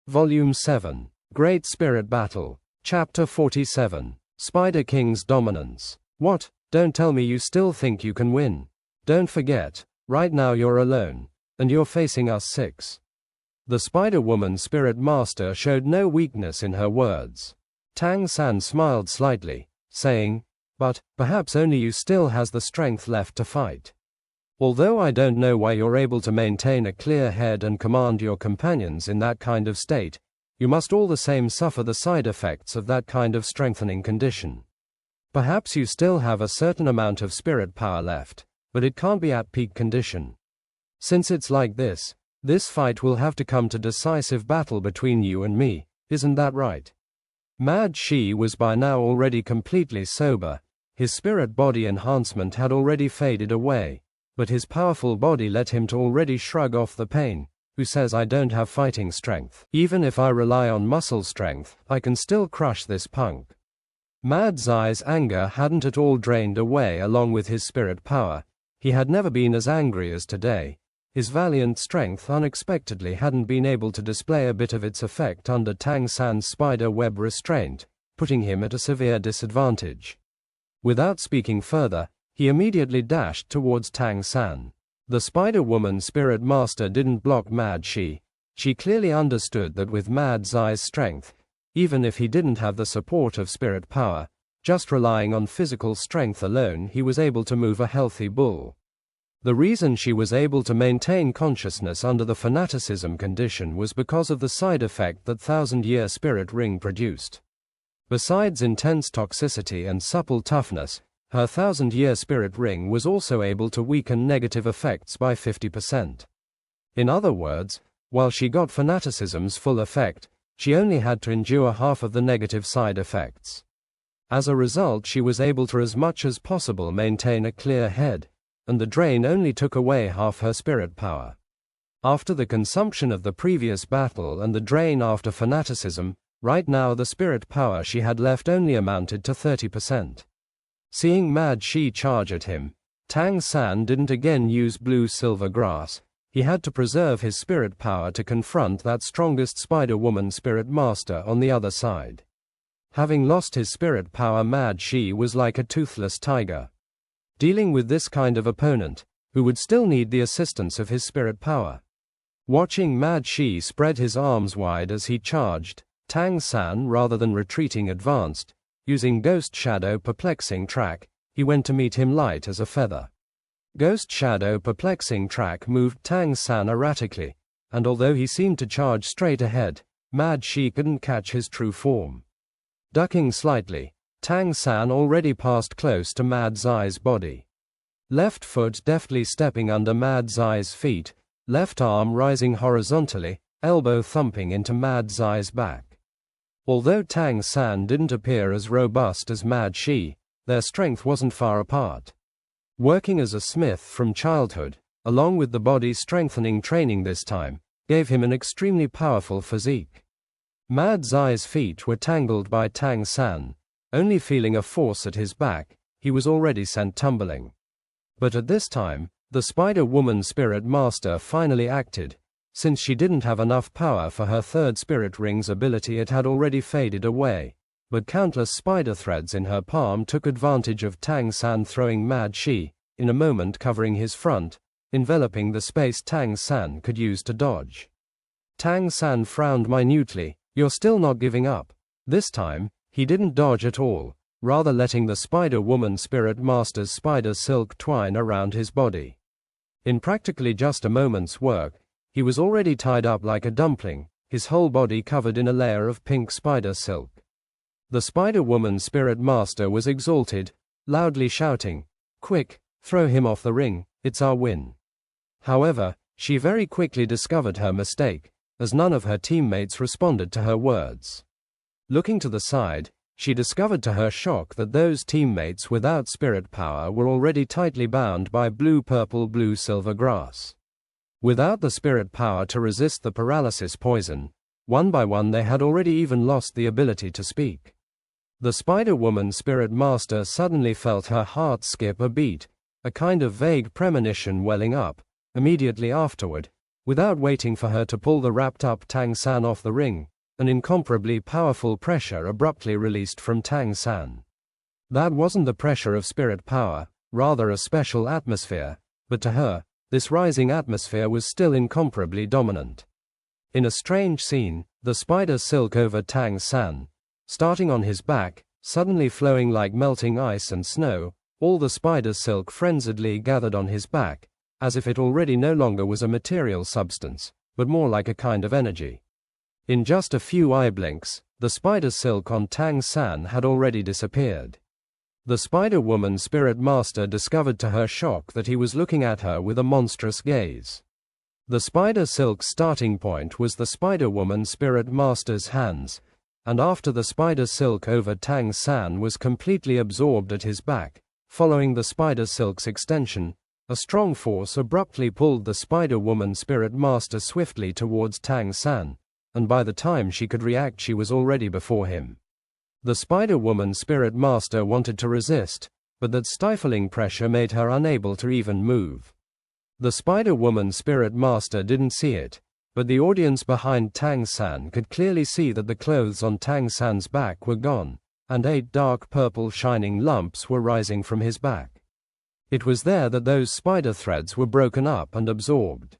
Volume 7. Great Spirit Battle. Chapter 47. Spider King's Dominance. What? Don't tell me you still think you can win. Don't forget, right now you're alone, and you're facing us 6. The Spider-Woman Spirit Master showed no weakness in her words. Tang San smiled slightly, saying, "But, perhaps only you still has the strength left to fight. Although I don't know why you're able to maintain a clear head and command your companions in that kind of state, you must all the same suffer the side effects of that kind of strengthening condition. Perhaps you still have a certain amount of spirit power left, but it can't be at peak condition. Since it's like this fight will have to come to decisive battle between you and me, isn't that right?" Mad Shi was by now already completely sober. His spirit body enhancement had already faded away, but his powerful body led him to already shrug off the pain. Who says I don't have fighting strength? Even if I rely on muscle strength, I can still crush this punk. Mad Zai's anger hadn't at all drained away along with his spirit power. He had never been as angry as today. His valiant strength unexpectedly hadn't been able to display a bit of its effect under Tang San's spider web restraint, putting him at a severe disadvantage. Without speaking further, he immediately dashed towards Tang San. The Spider-Woman Spirit Master didn't block Mad Shi. She clearly understood that with Mad Zai's strength, even if he didn't have the support of spirit power, just relying on physical strength alone he was able to move a healthy bull. The reason she was able to maintain consciousness under the fanaticism condition was because of the side effect that thousand-year spirit ring produced. Besides intense toxicity and supple toughness, her thousand-year spirit ring was also able to weaken negative effects by 50%. In other words, while she got fanaticism's full effect, she only had to endure half of the negative side effects. As a result, she was able to as much as possible maintain a clear head, and the drain only took away half her spirit power. After the consumption of the previous battle and the drain after fanaticism, right now the spirit power she had left only amounted to 30%. Seeing Mad Shi charge at him, Tang San didn't again use blue-silver grass. He had to preserve his spirit power to confront that strongest Spider-Woman Spirit Master on the other side. Having lost his spirit power, Mad Shi was like a toothless tiger. Dealing with this kind of opponent, who would still need the assistance of his spirit power. Watching Mad Shi spread his arms wide as he charged, Tang San, rather than retreating, advanced. Using Ghost Shadow Perplexing Track, he went to meet him light as a feather. Ghost Shadow Perplexing Track moved Tang San erratically, and although he seemed to charge straight ahead, Mad Shi couldn't catch his true form. Ducking slightly, Tang San already passed close to Mad Zai's body. Left foot deftly stepping under Mad Zai's feet, left arm rising horizontally, elbow thumping into Mad Zai's back. Although Tang San didn't appear as robust as Mad Shi, their strength wasn't far apart. Working as a smith from childhood, along with the body strengthening training this time, gave him an extremely powerful physique. Mad Zai's feet were tangled by Tang San. Only feeling a force at his back, he was already sent tumbling. But at this time, the Spider-Woman Spirit Master finally acted. Since she didn't have enough power for her third spirit ring's ability, it had already faded away, but countless spider threads in her palm took advantage of Tang San throwing Mad Shi, in a moment covering his front, enveloping the space Tang San could use to dodge. Tang San frowned minutely. "You're still not giving up." This time, he didn't dodge at all, rather letting the Spider-Woman Spirit Master's spider silk twine around his body. In practically just a moment's work, he was already tied up like a dumpling, his whole body covered in a layer of pink spider silk. The Spider-Woman Spirit Master was exalted, loudly shouting, "Quick, throw him off the ring, it's our win." However, she very quickly discovered her mistake, as none of her teammates responded to her words. Looking to the side, she discovered to her shock that those teammates without spirit power were already tightly bound by blue-purple-blue-silver grass. Without the spirit power to resist the paralysis poison, one by one they had already even lost the ability to speak. The Spider-Woman Spirit Master suddenly felt her heart skip a beat, a kind of vague premonition welling up. Immediately afterward, Without waiting for her to pull the wrapped-up Tang San off the ring, an incomparably powerful pressure abruptly released from Tang San. That wasn't the pressure of spirit power, rather a special atmosphere, but to her, this rising atmosphere was still incomparably dominant. In a strange scene, the spider silk over Tang San, starting on his back, suddenly flowing like melting ice and snow, all the spider silk frenziedly gathered on his back, as if it already no longer was a material substance, but more like a kind of energy. In just a few eye blinks, the spider silk on Tang San had already disappeared. The Spider-Woman Spirit Master discovered to her shock that he was looking at her with a monstrous gaze. The spider silk's starting point was the Spider-Woman Spirit Master's hands, and after the spider silk over Tang San was completely absorbed at his back, following the spider silk's extension, a strong force abruptly pulled the Spider-Woman Spirit Master swiftly towards Tang San, and by the time she could react she was already before him. The Spider-Woman Spirit Master wanted to resist, but that stifling pressure made her unable to even move. The Spider-Woman Spirit Master didn't see it, but the audience behind Tang San could clearly see that the clothes on Tang San's back were gone, and 8 dark purple shining lumps were rising from his back. It was there that those spider threads were broken up and absorbed.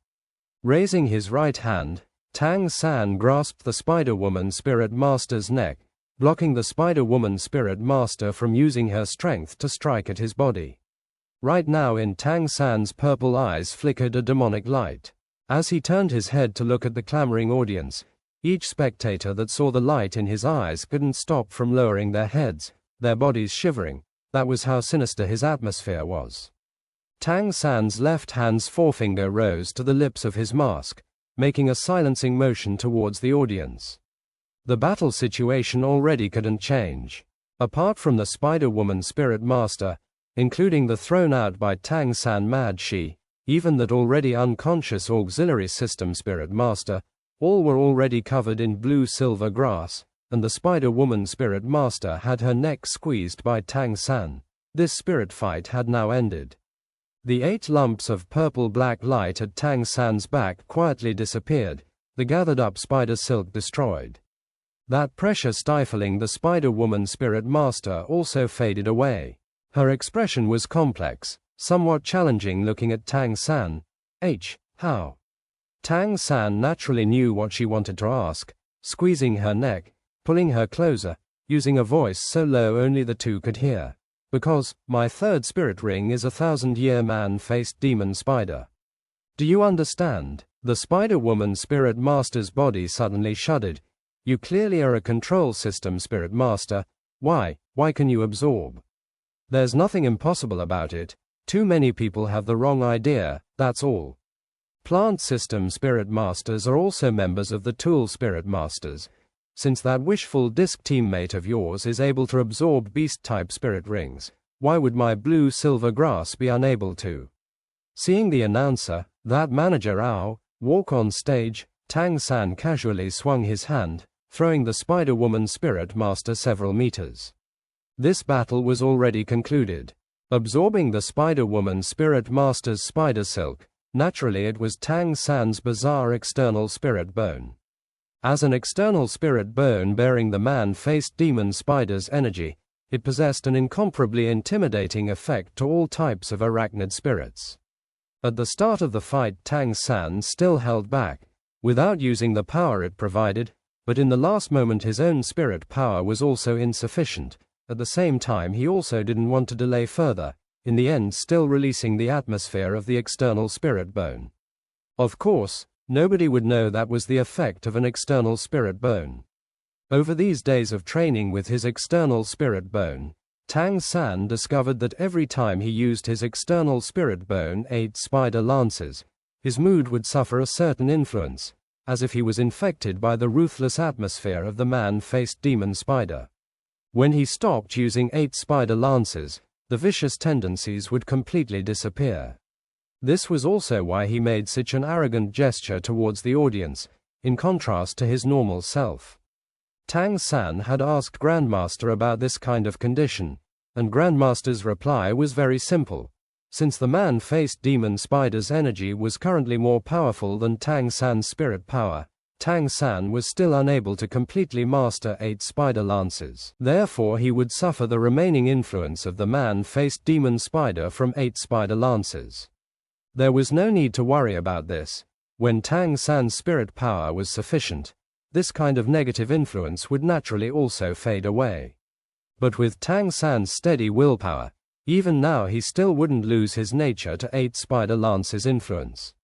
Raising his right hand, Tang San grasped the Spider-Woman Spirit Master's neck, blocking the Spider-Woman Spirit Master from using her strength to strike at his body. Right now in Tang San's purple eyes flickered a demonic light. As he turned his head to look at the clamoring audience, each spectator that saw the light in his eyes couldn't stop from lowering their heads, their bodies shivering. That was how sinister his atmosphere was. Tang San's left hand's forefinger rose to the lips of his mask, making a silencing motion towards the audience. The battle situation already couldn't change. Apart from the Spider-Woman Spirit Master, including the thrown out by Tang San Mad Shi, even that already unconscious auxiliary system Spirit Master, all were already covered in blue-silver grass, and the Spider-Woman Spirit Master had her neck squeezed by Tang San. This spirit fight had now ended. The 8 lumps of purple-black light at Tang San's back quietly disappeared, the gathered-up spider silk destroyed. That pressure stifling the Spider-Woman Spirit Master also faded away. Her expression was complex, somewhat challenging looking at Tang San. How? Tang San naturally knew what she wanted to ask, squeezing her neck, pulling her closer, using a voice so low only the two could hear. Because, my third spirit ring is a 1,000-year man-faced demon spider. Do you understand? The Spider-Woman Spirit Master's body suddenly shuddered. You clearly are a control system Spirit Master. Why can you absorb? There's nothing impossible about it. Too many people have the wrong idea, that's all. Plant system Spirit Masters are also members of the Tool Spirit Masters. Since that wishful disc teammate of yours is able to absorb beast-type spirit rings, why would my blue-silver grass be unable to? Seeing the announcer, that manager walk on stage, Tang San casually swung his hand, throwing the Spider-Woman Spirit Master several meters. This battle was already concluded. Absorbing the Spider-Woman Spirit Master's spider silk, naturally it was Tang San's bizarre external spirit bone. As an external spirit bone bearing the man-faced demon spider's energy, it possessed an incomparably intimidating effect to all types of arachnid spirits. At the start of the fight Tang San still held back, without using the power it provided, but in the last moment his own spirit power was also insufficient. At the same time he also didn't want to delay further, in the end still releasing the atmosphere of the external spirit bone. Of course, nobody would know that was the effect of an external spirit bone. Over these days of training with his external spirit bone, Tang San discovered that every time he used his external spirit bone 8 spider lances, his mood would suffer a certain influence, as if he was infected by the ruthless atmosphere of the man-faced demon spider. When he stopped using 8 spider lances, the vicious tendencies would completely disappear. This was also why he made such an arrogant gesture towards the audience, in contrast to his normal self. Tang San had asked Grandmaster about this kind of condition, and Grandmaster's reply was very simple. Since the man-faced demon spider's energy was currently more powerful than Tang San's spirit power, Tang San was still unable to completely master 8 spider lances. Therefore he would suffer the remaining influence of the man-faced demon spider from 8 spider lances. There was no need to worry about this. When Tang San's spirit power was sufficient, this kind of negative influence would naturally also fade away. But with Tang San's steady willpower, even now he still wouldn't lose his nature to 8 spider lances influence.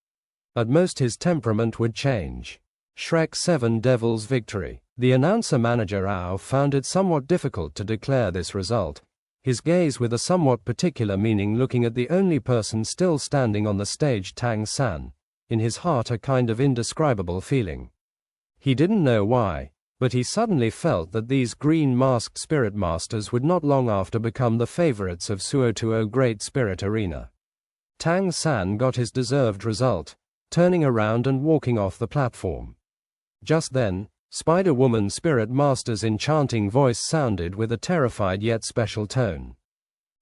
At most his temperament would change. Shrek 7 Devil's Victory. The announcer manager Ao found it somewhat difficult to declare this result, his gaze with a somewhat particular meaning looking at the only person still standing on the stage, Tang San, in his heart a kind of indescribable feeling. He didn't know why, but he suddenly felt that these green-masked spirit masters would not long after become the favorites of Suotuo Great Spirit Arena. Tang San got his deserved result, turning around and walking off the platform. Just then, Spider-Woman Spirit Master's enchanting voice sounded with a terrified yet special tone.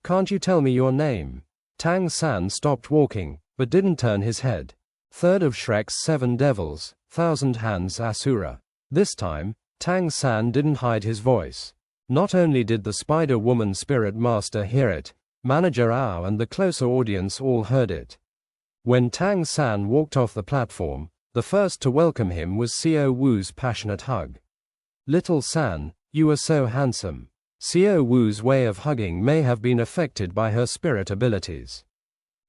"Can't you tell me your name?" Tang San stopped walking, but didn't turn his head. Third of Shrek's 7 devils, Thousand Hands Asura. This time, Tang San didn't hide his voice. Not only did the Spider-Woman Spirit Master hear it, Manager Ao and the closer audience all heard it. When Tang San walked off the platform, the first to welcome him was Xiao Wu's passionate hug. "Little San, you are so handsome." Xiao Wu's way of hugging may have been affected by her spirit abilities.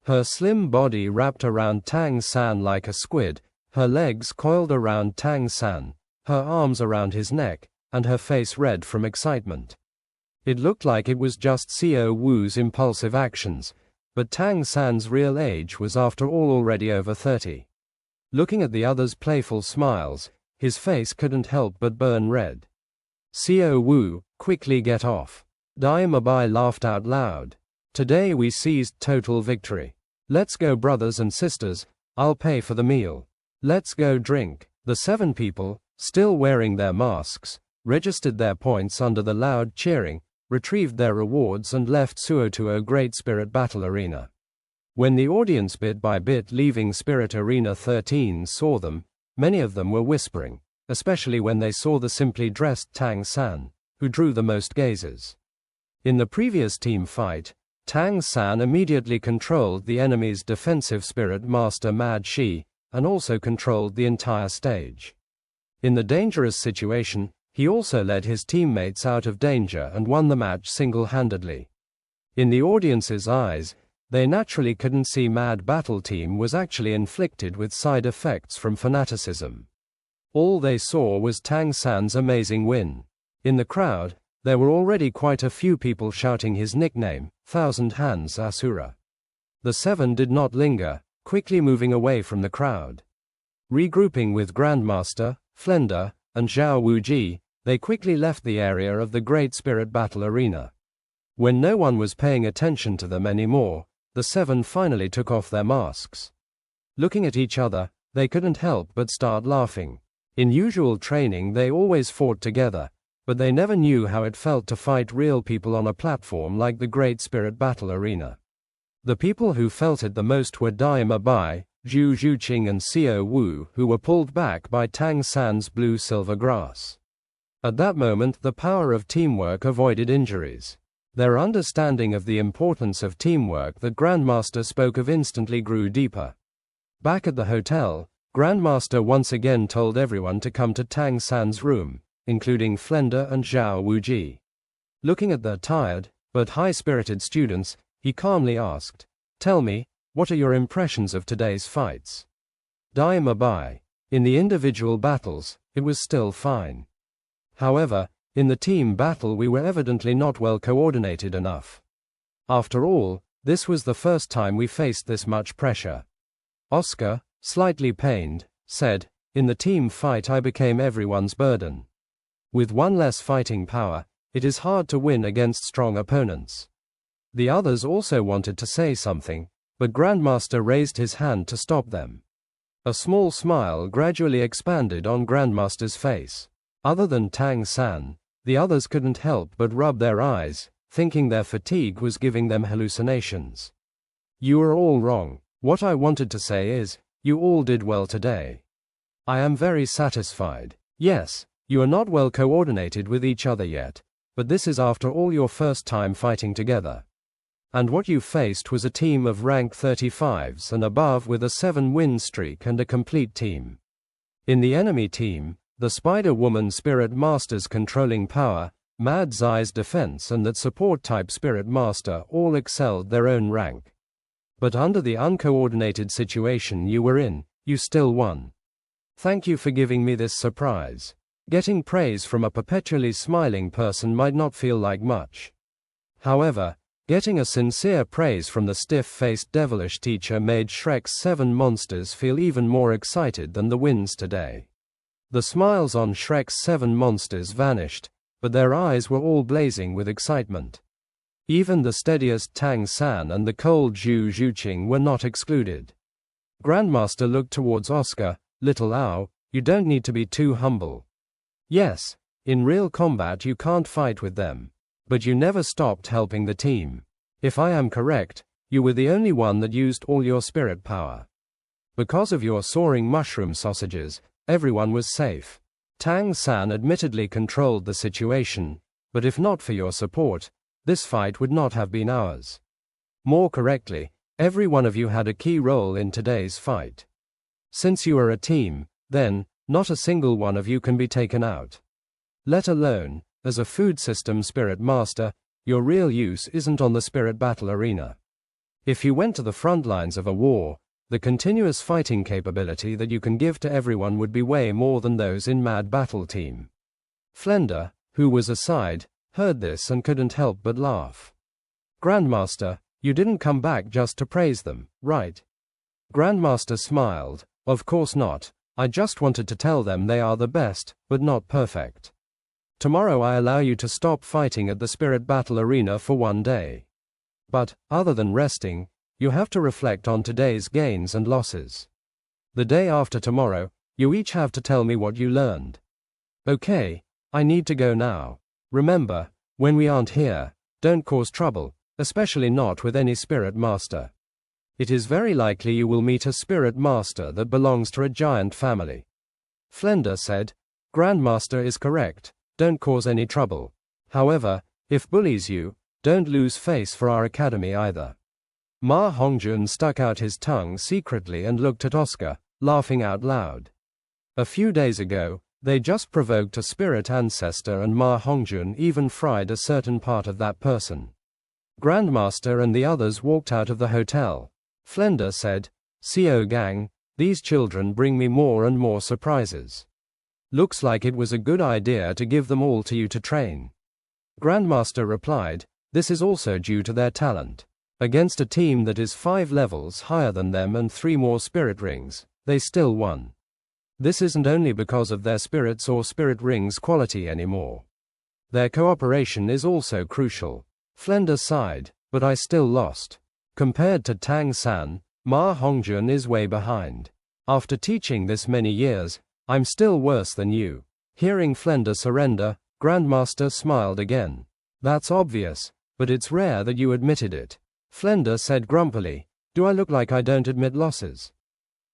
Her slim body wrapped around Tang San like a squid, her legs coiled around Tang San, her arms around his neck, and her face red from excitement. It looked like it was just Xiao Wu's impulsive actions, but Tang San's real age was after all already over 30. Looking at the other's playful smiles, his face couldn't help but burn red. "Xiao Wu, quickly get off." Dai Mabai laughed out loud. "Today we seized total victory. Let's go, brothers and sisters, I'll pay for the meal. Let's go drink." The 7 people, still wearing their masks, registered their points under the loud cheering, retrieved their rewards and left Suotuo Great Spirit Battle Arena. When the audience bit by bit leaving Spirit Arena 13 saw them, many of them were whispering, especially when they saw the simply dressed Tang San, who drew the most gazes. In the previous team fight, Tang San immediately controlled the enemy's defensive spirit master Mad Shi, and also controlled the entire stage. In the dangerous situation, he also led his teammates out of danger and won the match single-handedly. In the audience's eyes, they naturally couldn't see Mad Battle Team was actually inflicted with side effects from fanaticism. All they saw was Tang San's amazing win. In the crowd, there were already quite a few people shouting his nickname, Thousand Hands Asura. The 7 did not linger, quickly moving away from the crowd. Regrouping with Grandmaster, Flender, and Zhao Wuji, they quickly left the area of the Great Spirit Battle Arena. When no one was paying attention to them anymore, the 7 finally took off their masks. Looking at each other, they couldn't help but start laughing. In usual training they always fought together, but they never knew how it felt to fight real people on a platform like the Great Spirit Battle Arena. The people who felt it the most were Dai Mabai, Zhu Zhuqing and Xiao Wu, who were pulled back by Tang San's blue-silver grass. At that moment the power of teamwork avoided injuries. Their understanding of the importance of teamwork that Grandmaster spoke of instantly grew deeper. Back at the hotel, Grandmaster once again told everyone to come to Tang San's room, including Flender and Zhao Wuji. Looking at the tired, but high-spirited students, he calmly asked, "Tell me, what are your impressions of today's fights?" Dai Mabai. In the individual battles, it was still fine. However, in the team battle we were evidently not well coordinated enough. After all, this was the first time we faced this much pressure. Oscar, slightly pained, said, "In the team fight I became everyone's burden. With one less fighting power, it is hard to win against strong opponents." The others also wanted to say something, but Grandmaster raised his hand to stop them. A small smile gradually expanded on Grandmaster's face. Other than Tang San, the others couldn't help but rub their eyes, thinking their fatigue was giving them hallucinations. You are all wrong. What I wanted to say is, you all did well today. I am very satisfied. Yes, you are not well coordinated with each other yet, but this is after all your first time fighting together. And what you faced was a team of rank 35s and above with a 7-win streak and a complete team. In the enemy team, the Spider-Woman Spirit Master's controlling power, Mad Zai's defense and that support-type Spirit Master all excelled their own rank. But under the uncoordinated situation you were in, you still won. Thank you for giving me this surprise. Getting praise from a perpetually smiling person might not feel like much. However, getting a sincere praise from the stiff-faced devilish teacher made Shrek's 7 monsters feel even more excited than the wins today. The smiles on Shrek's 7 monsters vanished, but their eyes were all blazing with excitement. Even the steadiest Tang San and the cold Zhu Zhuqing were not excluded. Grandmaster looked towards Oscar. Little Ao, you don't need to be too humble. Yes, in real combat you can't fight with them. But you never stopped helping the team. If I am correct, you were the only one that used all your spirit power. Because of your soaring mushroom sausages, everyone was safe. Tang San admittedly controlled the situation, but if not for your support, this fight would not have been ours. More correctly, every one of you had a key role in today's fight. Since you are a team, then, not a single one of you can be taken out. Let alone, as a food system Spirit Master, your real use isn't on the spirit battle arena. If you went to the front lines of a war, the continuous fighting capability that you can give to everyone would be way more than those in Mad Battle Team. Flender, who was aside, heard this and couldn't help but laugh. Grandmaster, you didn't come back just to praise them, right? Grandmaster smiled. Of course not. I just wanted to tell them they are the best, but not perfect. Tomorrow I allow you to stop fighting at the spirit battle arena for 1 day. But, other than resting, you have to reflect on today's gains and losses. The day after tomorrow, you each have to tell me what you learned. Okay, I need to go now. Remember, when we aren't here, don't cause trouble, especially not with any spirit master. It is very likely you will meet a spirit master that belongs to a giant family. Flender said, Grandmaster is correct, don't cause any trouble. However, if bullies you, don't lose face for our academy either. Ma Hongjun stuck out his tongue secretly and looked at Oscar, laughing out loud. A few days ago, they just provoked a spirit ancestor and Ma Hongjun even fried a certain part of that person. Grandmaster and the others walked out of the hotel. Flender said, CO gang, these children bring me more and more surprises. Looks like it was a good idea to give them all to you to train. Grandmaster replied, this is also due to their talent. Against a team that is 5 levels higher than them and 3 more spirit rings, they still won. This isn't only because of their spirits or spirit rings quality anymore. Their cooperation is also crucial. Flender sighed, but I still lost. Compared to Tang San, Ma Hongjun is way behind. After teaching this many years, I'm still worse than you. Hearing Flender surrender, Grandmaster smiled again. That's obvious, but it's rare that you admitted it. Flender said grumpily, do I look like I don't admit losses?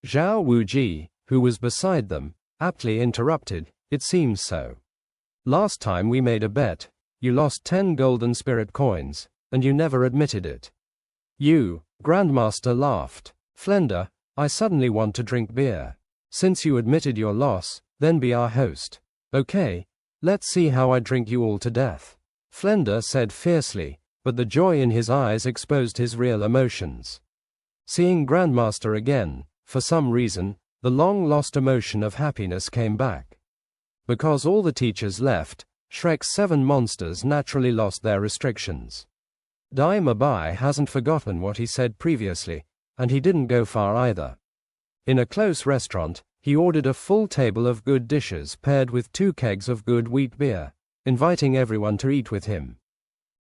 Zhao Wuji, who was beside them, aptly interrupted, it seems so. Last time we made a bet, you lost 10 golden spirit coins, and you never admitted it. You, Grandmaster laughed. Flender, I suddenly want to drink beer. Since you admitted your loss, then be our host. Okay, let's see how I drink you all to death. Flender said fiercely, but the joy in his eyes exposed his real emotions. Seeing Grandmaster again, for some reason, the long-lost emotion of happiness came back. Because all the teachers left, Shrek's 7 monsters naturally lost their restrictions. Dai Mabai hasn't forgotten what he said previously, and he didn't go far either. In a close restaurant, he ordered a full table of good dishes paired with 2 kegs of good wheat beer, inviting everyone to eat with him.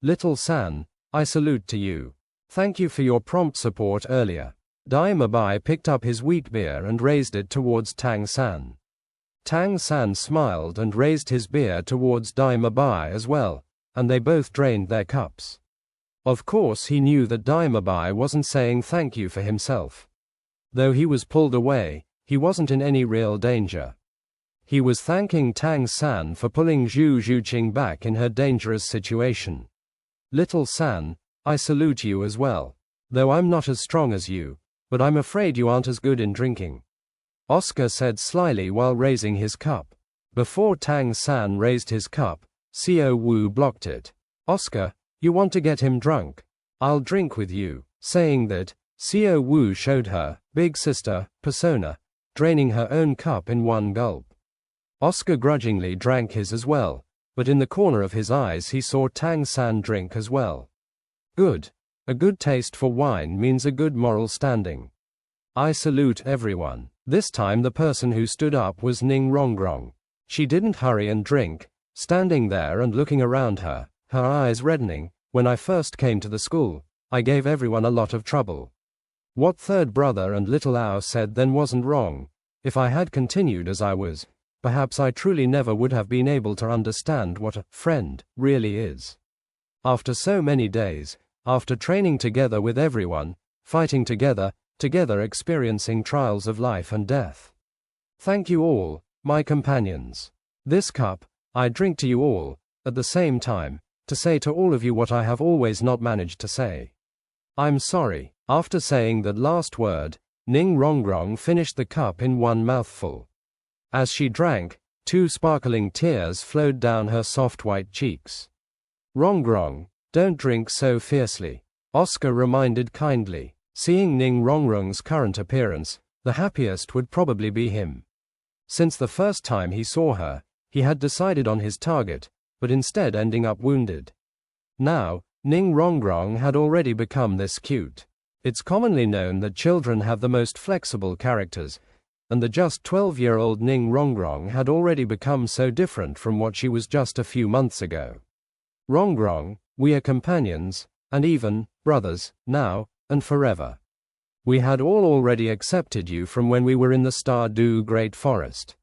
Little San, I salute to you. Thank you for your prompt support earlier. Dai Mabai picked up his wheat beer and raised it towards Tang San. Tang San smiled and raised his beer towards Dai Mabai as well, and they both drained their cups. Of course he knew that Dai Bai wasn't saying thank you for himself. Though he was pulled away, he wasn't in any real danger. He was thanking Tang San for pulling Zhu Zhuqing back in her dangerous situation. Little San, I salute you as well. Though I'm not as strong as you, but I'm afraid you aren't as good in drinking, Oscar said slyly while raising his cup. Before Tang San raised his cup, Xiao Wu blocked it. Oscar, you want to get him drunk? I'll drink with you. Saying that, Xiao Wu showed her big sister persona, draining her own cup in one gulp. Oscar grudgingly drank his as well, but in the corner of his eyes he saw Tang San drink as well. Good. A good taste for wine means a good moral standing. I salute everyone. This time the person who stood up was Ning Rongrong. She didn't hurry and drink, standing there and looking around her, her eyes reddening. When I first came to the school, I gave everyone a lot of trouble. What third brother and little Ao said then wasn't wrong. If I had continued as I was, perhaps I truly never would have been able to understand what a friend really is. After so many days, after training together with everyone, fighting together experiencing trials of life and death. Thank you all, my companions. This cup, I drink to you all, at the same time, to say to all of you what I have always not managed to say. I'm sorry. After saying that last word, Ning Rongrong finished the cup in one mouthful. As she drank, 2 sparkling tears flowed down her soft white cheeks. Rongrong, don't drink so fiercely, Oscar reminded kindly. Seeing Ning Rongrong's current appearance, the happiest would probably be him. Since the first time he saw her, he had decided on his target, but instead ending up wounded. Now, Ning Rongrong had already become this cute. It's commonly known that children have the most flexible characters, and the just 12-year-old Ning Rongrong had already become so different from what she was just a few months ago. Rongrong, we are companions, and even brothers, now and forever. We had all already accepted you from when we were in the Stardew Great Forest.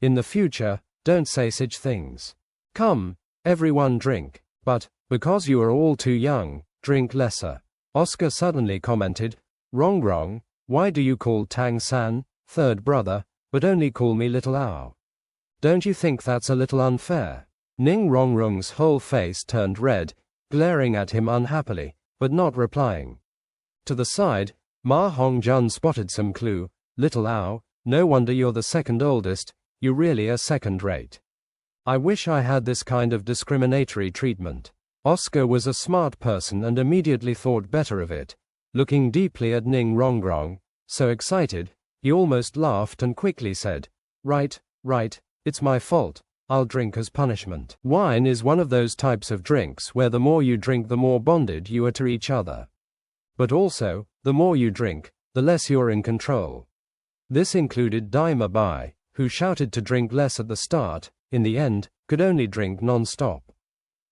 In the future, don't say such things. Come, everyone drink, but, because you are all too young, drink lesser. Oscar suddenly commented, Rongrong, why do you call Tang San, third brother, but only call me Little Ao? Don't you think that's a little unfair? Ning Rongrong's whole face turned red, glaring at him unhappily, but not replying. To the side, Ma Hongjun spotted some clue. Little Ao, no wonder you're the second oldest, you really are second-rate. I wish I had this kind of discriminatory treatment. Oscar was a smart person and immediately thought better of it. Looking deeply at Ning Rongrong, so excited, he almost laughed and quickly said, Right, it's my fault. I'll drink as punishment. Wine is one of those types of drinks where the more you drink the more bonded you are to each other. But also, the more you drink, the less you're in control. This included Dai Bai, who shouted to drink less at the start, in the end, could only drink non-stop.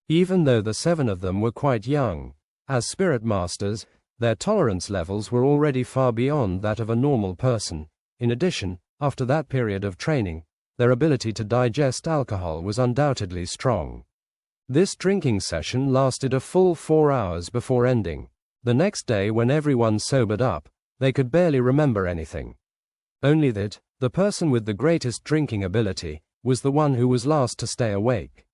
Even though the 7 of them were quite young, as spirit masters, their tolerance levels were already far beyond that of a normal person. In addition, after that period of training, their ability to digest alcohol was undoubtedly strong. This drinking session lasted a full 4 hours before ending. The next day when everyone sobered up, they could barely remember anything. Only that, the person with the greatest drinking ability, was the one who was last to stay awake.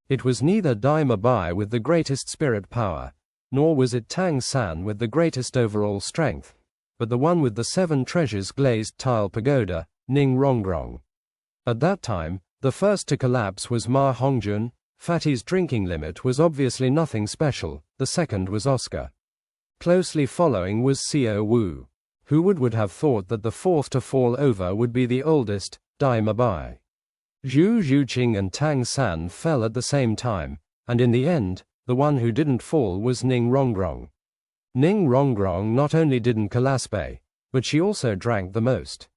It was neither Dai Bai with the greatest spirit power, nor was it Tang San with the greatest overall strength, but the one with the 7 treasures glazed tile pagoda, Ning Rongrong. At that time, the first to collapse was Ma Hongjun. Fatty's drinking limit was obviously nothing special. The second was Oscar. Closely following was Xiao Wu. Who would have thought that the fourth to fall over would be the oldest, Dai Bai. Zhu Zhuqing and Tang San fell at the same time, and in the end, the one who didn't fall was Ning Rongrong. Ning Rongrong not only didn't collapse, but she also drank the most.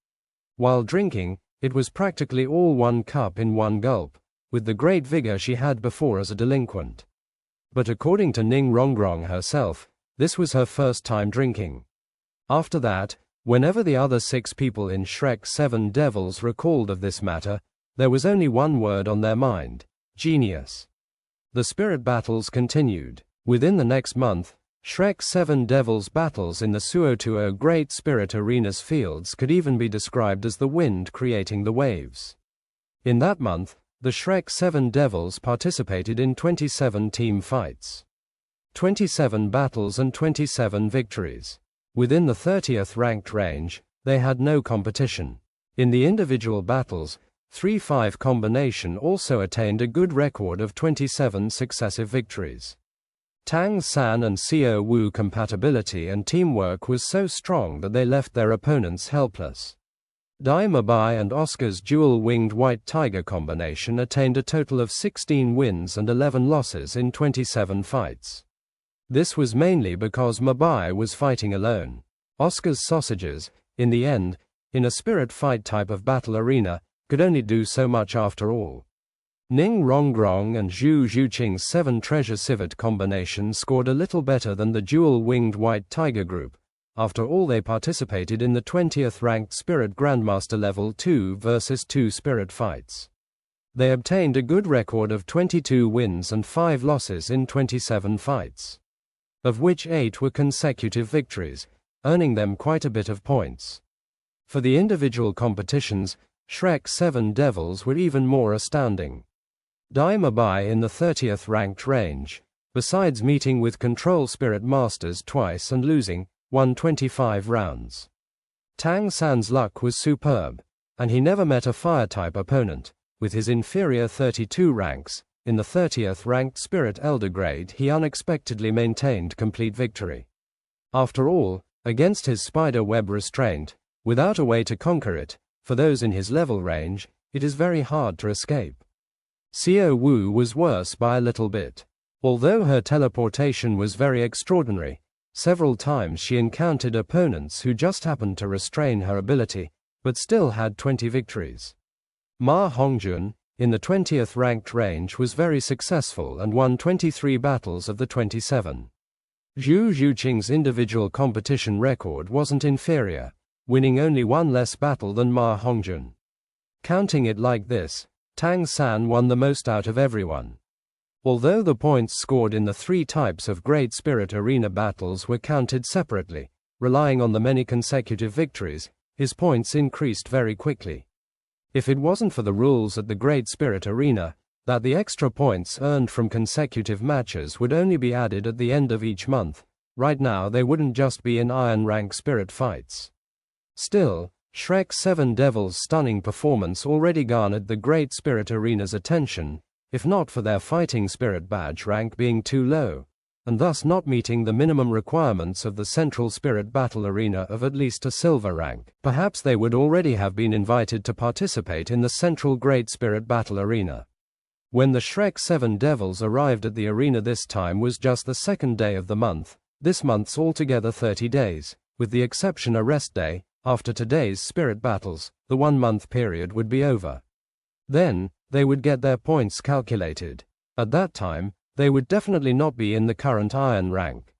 While drinking, it was practically all 1 cup in 1 gulp, with the great vigor she had before as a delinquent. But according to Ning Rongrong herself, this was her first time drinking. After that, whenever the other 6 people in Shrek 7 Devils recalled of this matter, there was only one word on their mind: genius. The spirit battles continued. Within the next month, Shrek 7 Devils battles in the Suotuo Great Spirit Arena's fields could even be described as the wind creating the waves. In that month, the Shrek 7 Devils participated in 27 team fights, 27 battles and 27 victories. Within the 30th ranked range, they had no competition. In the individual battles, 3-5 combination also attained a good record of 27 successive victories. Tang San and Xiao Wu compatibility and teamwork was so strong that they left their opponents helpless. Dai Mabai and Oscar's dual-winged white tiger combination attained a total of 16 wins and 11 losses in 27 fights. This was mainly because Mabai was fighting alone. Oscar's sausages, in the end, in a spirit fight type of battle arena, could only do so much after all. Ning Rongrong and Zhu Zhuqing's 7 treasure civet combination scored a little better than the dual-winged white tiger group. After all, they participated in the 20th ranked Spirit Grandmaster Level 2 vs 2 Spirit fights. They obtained a good record of 22 wins and 5 losses in 27 fights, of which 8 were consecutive victories, earning them quite a bit of points. For the individual competitions, Shrek 7 Devils were even more astounding. Dai Mabai in the 30th ranked range, besides meeting with Control Spirit Masters twice and losing, won 25 rounds. Tang San's luck was superb, and he never met a fire-type opponent. With his inferior 32 ranks, in the 30th ranked Spirit Elder grade he unexpectedly maintained complete victory. After all, against his spider web restraint, without a way to conquer it, for those in his level range, it is very hard to escape. Xiao Wu was worse by a little bit. Although her teleportation was very extraordinary, several times she encountered opponents who just happened to restrain her ability, but still had 20 victories. Ma Hongjun, in the 20th ranked range, was very successful and won 23 battles of the 27. Zhu Zhuqing's individual competition record wasn't inferior, winning only 1 less battle than Ma Hongjun. Counting it like this, Tang San won the most out of everyone. Although the points scored in the 3 types of Great Spirit Arena battles were counted separately, relying on the many consecutive victories, his points increased very quickly. If it wasn't for the rules at the Great Spirit Arena, that the extra points earned from consecutive matches would only be added at the end of each month, right now they wouldn't just be in iron rank spirit fights. Still, Shrek 7 Devils' stunning performance already garnered the Great Spirit Arena's attention, if not for their fighting spirit badge rank being too low, and thus not meeting the minimum requirements of the Central Spirit Battle Arena of at least a silver rank. Perhaps they would already have been invited to participate in the Central Great Spirit Battle Arena. When the Shrek 7 Devils arrived at the arena, this time was just the 2nd day of the month, this month's altogether 30 days, with the exception a rest day. After today's spirit battles, the 1-month period would be over. Then, they would get their points calculated. At that time, they would definitely not be in the current iron rank.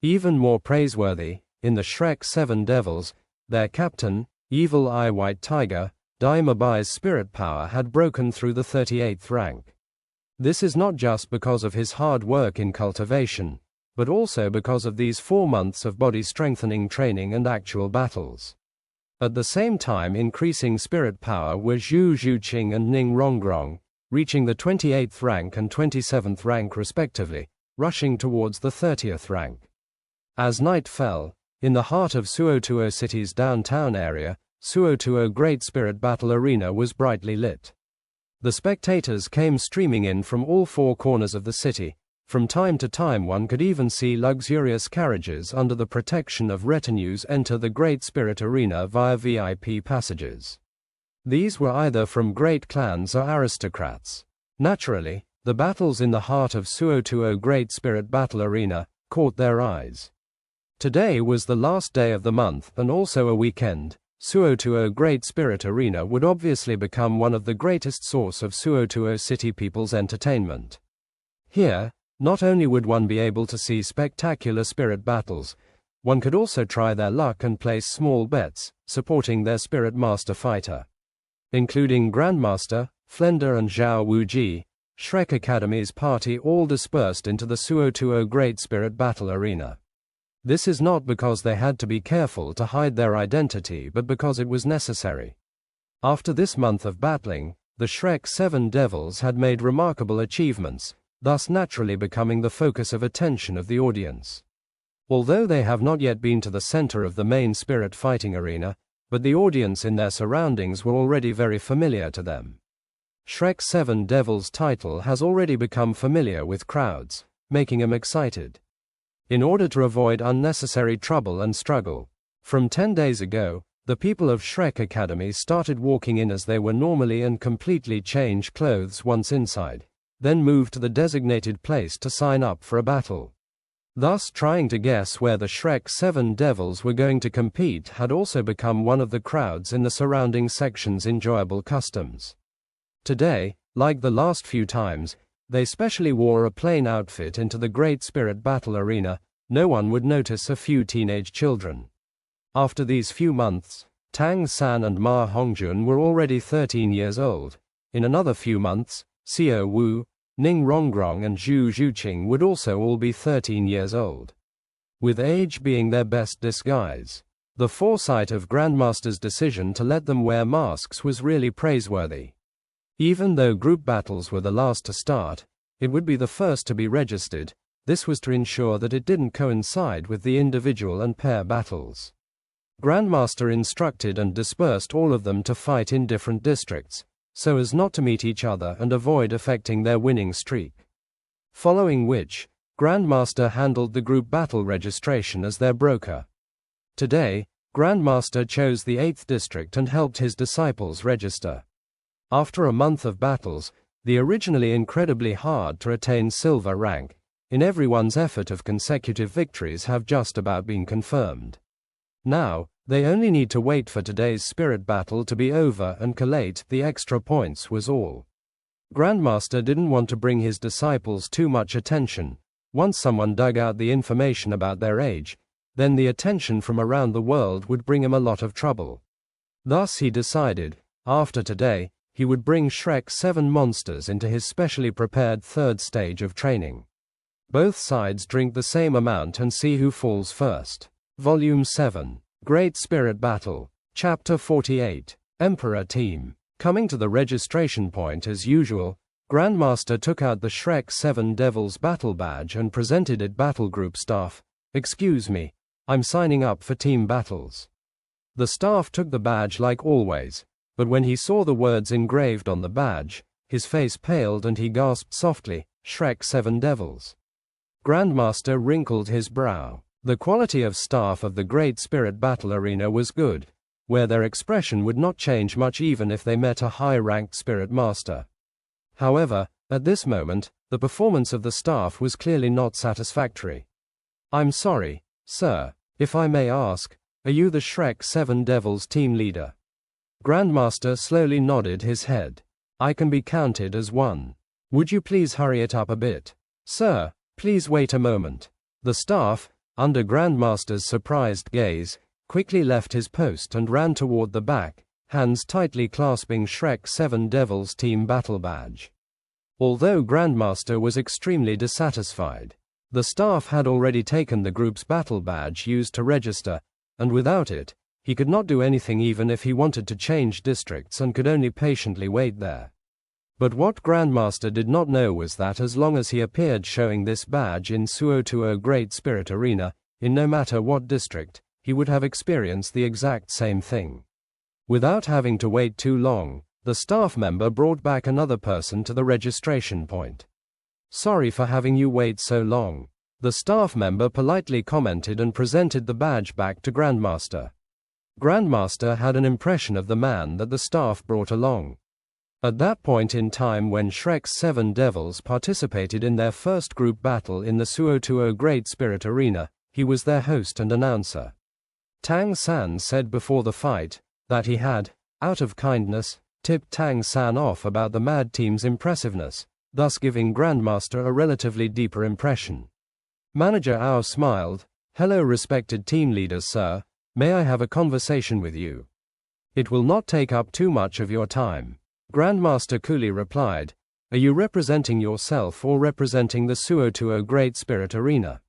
Even more praiseworthy, in the Shrek 7 Devils, their captain, Evil Eye White Tiger, Dai Mabai's spirit power had broken through the 38th rank. This is not just because of his hard work in cultivation, but also because of these 4 months of body strengthening training and actual battles. At the same time, increasing spirit power were Zhu Zhuqing and Ning Rongrong, reaching the 28th rank and 27th rank respectively, rushing towards the 30th rank. As night fell, in the heart of Suotuo City's downtown area, Suotuo Great Spirit Battle Arena was brightly lit. The spectators came streaming in from all 4 corners of the city. From time to time one could even see luxurious carriages under the protection of retinues enter the Great Spirit Arena via VIP passages. These were either from great clans or aristocrats. Naturally, the battles in the heart of Suotuo Great Spirit Battle Arena caught their eyes. Today was the last day of the month and also a weekend. Suotuo Great Spirit Arena would obviously become one of the greatest source of Suotuo City people's entertainment. Here, not only would one be able to see spectacular spirit battles, one could also try their luck and place small bets, supporting their spirit master fighter. Including Grandmaster, Flender and Zhao Wuji, Shrek Academy's party all dispersed into the Suotuo Great Spirit Battle Arena. This is not because they had to be careful to hide their identity but because it was necessary. After this month of battling, the Shrek 7 Devils had made remarkable achievements, thus naturally becoming the focus of attention of the audience. Although they have not yet been to the center of the main spirit fighting arena, but the audience in their surroundings were already very familiar to them. Shrek 7 Devils title has already become familiar with crowds, making them excited. In order to avoid unnecessary trouble and struggle, from 10 days ago, the people of Shrek Academy started walking in as they were normally and completely changed clothes once inside, then moved to the designated place to sign up for a battle. Thus, trying to guess where the Shrek 7 Devils were going to compete had also become one of the crowds in the surrounding section's enjoyable customs. Today, like the last few times, they specially wore a plain outfit into the Great Spirit Battle Arena. No one would notice a few teenage children. After these few months, Tang San and Ma Hongjun were already 13 years old. In another few months, Xiao Wu, Ning Rongrong and Zhu Zhuqing would also all be 13 years old. With age being their best disguise, the foresight of Grandmaster's decision to let them wear masks was really praiseworthy. Even though group battles were the last to start, it would be the first to be registered. This was to ensure that it didn't coincide with the individual and pair battles. Grandmaster instructed and dispersed all of them to fight in different districts, so as not to meet each other and avoid affecting their winning streak. Following which, Grandmaster handled the group battle registration as their broker. Today, Grandmaster chose the 8th district and helped his disciples register. After a month of battles, the originally incredibly hard to attain silver rank, in everyone's effort of consecutive victories have just about been confirmed. Now, they only need to wait for today's spirit battle to be over and collate the extra points was all. Grandmaster didn't want to bring his disciples too much attention. Once someone dug out the information about their age, then the attention from around the world would bring him a lot of trouble. Thus he decided, after today, he would bring Shrek 7 monsters into his specially prepared 3rd stage of training. Both sides drink the same amount and see who falls first. Volume 7. Great Spirit Battle. Chapter 48. Emperor Team. Coming to the registration point as usual, Grandmaster took out the Shrek 7 Devils battle badge and presented it battle group staff. "Excuse me, I'm signing up for team battles." The staff took the badge like always, but when he saw the words engraved on the badge, his face paled and he gasped softly, "Shrek 7 Devils." Grandmaster wrinkled his brow. The quality of staff of the Great Spirit Battle Arena was good, where their expression would not change much even if they met a high-ranked Spirit Master. However, at this moment, the performance of the staff was clearly not satisfactory. "I'm sorry, sir, if I may ask, are you the Shrek 7 Devils team leader?" Grandmaster slowly nodded his head. "I can be counted as one. Would you please hurry it up a bit?" "Sir, please wait a moment." The staff, under Grandmaster's surprised gaze, quickly left his post and ran toward the back, hands tightly clasping Shrek 7 Devils team battle badge. Although Grandmaster was extremely dissatisfied, the staff had already taken the group's battle badge used to register, and without it, he could not do anything even if he wanted to change districts and could only patiently wait there. But what Grandmaster did not know was that as long as he appeared showing this badge in Suotuo Great Spirit Arena, in no matter what district, he would have experienced the exact same thing. Without having to wait too long, the staff member brought back another person to the registration point. "Sorry for having you wait so long," the staff member politely commented and presented the badge back to Grandmaster. Grandmaster had an impression of the man that the staff brought along. At that point in time when Shrek's 7 Devils participated in their first group battle in the Suotuo Great Spirit Arena, he was their host and announcer. Tang San said before the fight that he had, out of kindness, tipped Tang San off about the Mad Team's impressiveness, thus giving Grandmaster a relatively deeper impression. Manager Ao smiled. "Hello respected team leaders, sir. May I have a conversation with you? It will not take up too much of your time." Grandmaster coolly replied, Are you representing yourself or representing the Suotuo Great Spirit Arena?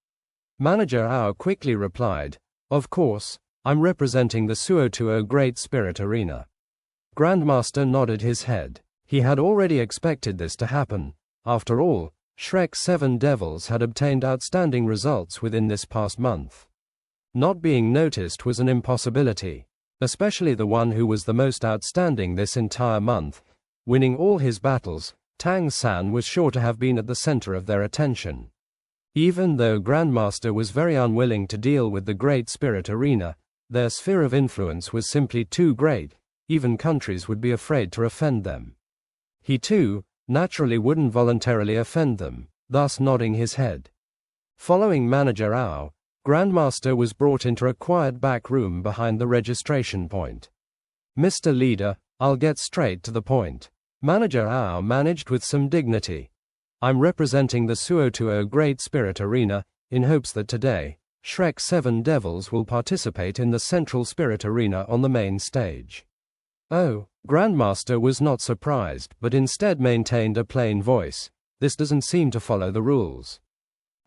Manager Ao quickly replied, Of course, I'm representing the Suotuo Great Spirit Arena. Grandmaster nodded his head. He had already expected this to happen. After all, Shrek's 7 devils had obtained outstanding results within this past month. Not being noticed was an impossibility, especially the one who was the most outstanding this entire month. Winning all his battles, Tang San was sure to have been at the center of their attention. Even though Grandmaster was very unwilling to deal with the Great Spirit Arena, their sphere of influence was simply too great, even countries would be afraid to offend them. He too, naturally wouldn't voluntarily offend them, thus nodding his head. Following Manager Ao, Grandmaster was brought into a quiet back room behind the registration point. Mr. Leader, I'll get straight to the point. Manager Ao managed with some dignity. I'm representing the Suotuo Great Spirit Arena, in hopes that today, Shrek's 7 devils will participate in the Central Spirit Arena on the main stage. Oh, Grandmaster was not surprised, but instead maintained a plain voice. This doesn't seem to follow the rules.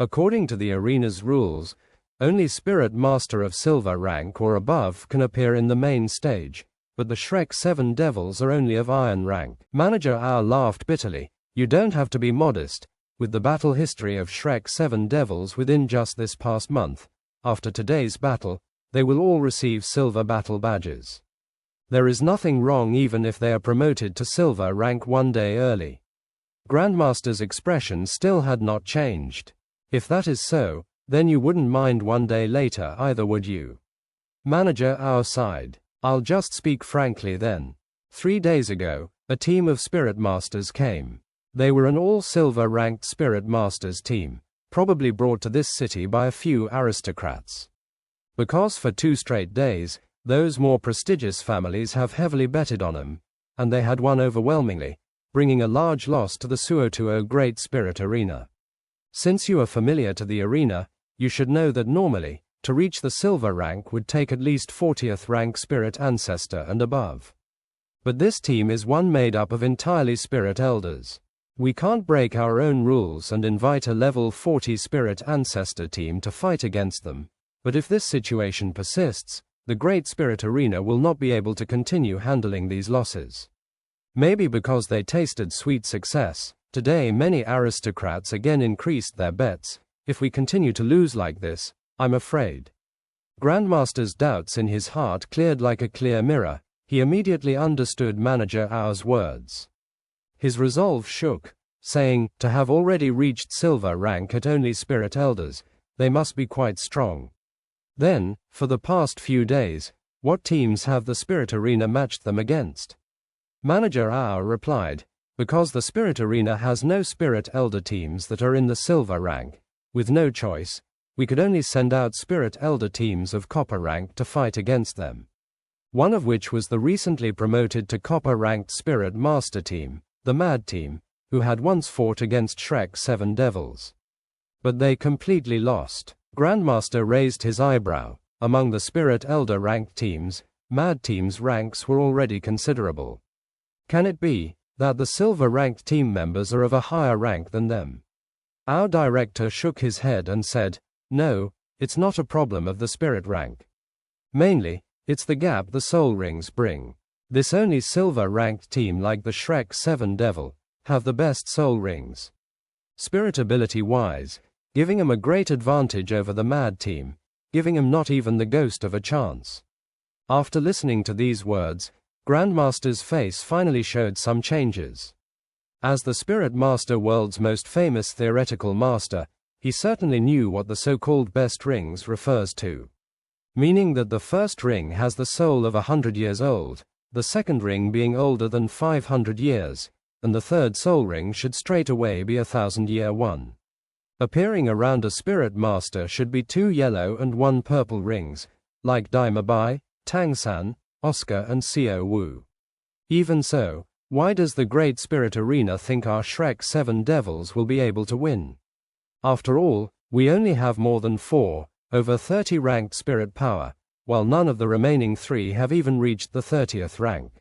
According to the arena's rules, only Spirit Master of Silver rank or above can appear in the main stage, but the Shrek's 7 devils are only of Iron rank. Manager Ao laughed bitterly. You don't have to be modest. With the battle history of Shrek's 7 devils within just this past month, after today's battle, they will all receive silver battle badges. There is nothing wrong even if they are promoted to silver rank one day early. Grandmaster's expression still had not changed. If that is so, then you wouldn't mind one day later either, would you? Manager Ao sighed. I'll just speak frankly then. 3 days ago, a team of Spirit Masters came. They were an all-silver ranked Spirit Masters team, probably brought to this city by a few aristocrats. Because for 2 straight days, those more prestigious families have heavily betted on them, and they had won overwhelmingly, bringing a large loss to the Suotuo Great Spirit Arena. Since you are familiar to the arena, you should know that normally, to reach the silver rank would take at least 40th rank Spirit Ancestor and above. But this team is one made up of entirely Spirit Elders. We can't break our own rules and invite a level 40 Spirit Ancestor team to fight against them, but if this situation persists, the Great Spirit Arena will not be able to continue handling these losses. Maybe because they tasted sweet success, today many aristocrats again increased their bets. If we continue to lose like this, I'm afraid. Grandmaster's doubts in his heart cleared like a clear mirror. He immediately understood Manager Ao's words. His resolve shook, saying, to have already reached silver rank at only Spirit Elders, they must be quite strong. Then, for the past few days, what teams have the Spirit Arena matched them against? Manager Ao replied, because the Spirit Arena has no Spirit Elder teams that are in the silver rank. With no choice, we could only send out Spirit Elder teams of copper rank to fight against them. One of which was the recently promoted to copper ranked Spirit Master team, the Mad team, who had once fought against Shrek's 7 devils. But they completely lost. Grandmaster raised his eyebrow. Among the Spirit Elder ranked teams, Mad team's ranks were already considerable. Can it be that the silver ranked team members are of a higher rank than them? Our director shook his head and said, no, it's not a problem of the spirit rank. Mainly, it's the gap the soul rings bring. This only silver ranked team like the Shrek 7 Devil have the best soul rings. Spirit ability wise, giving him a great advantage over the Mad team, giving him not even the ghost of a chance. After listening to these words, Grandmaster's face finally showed some changes. As the Spirit Master, world's most famous theoretical master, he certainly knew what the so-called best rings refers to. Meaning that the first ring has the soul of 100 years old, the second ring being older than 500 years, and the third soul ring should straight away be 1,000-year one. Appearing around a Spirit Master should be 2 yellow and 1 purple rings, like Daima Bai, Tang San, Oscar and Xiao Wu. Even so, why does the Great Spirit Arena think our Shrek 7 Devils will be able to win? After all, we only have more than 4, over 30 ranked spirit power, while none of the remaining 3 have even reached the 30th rank.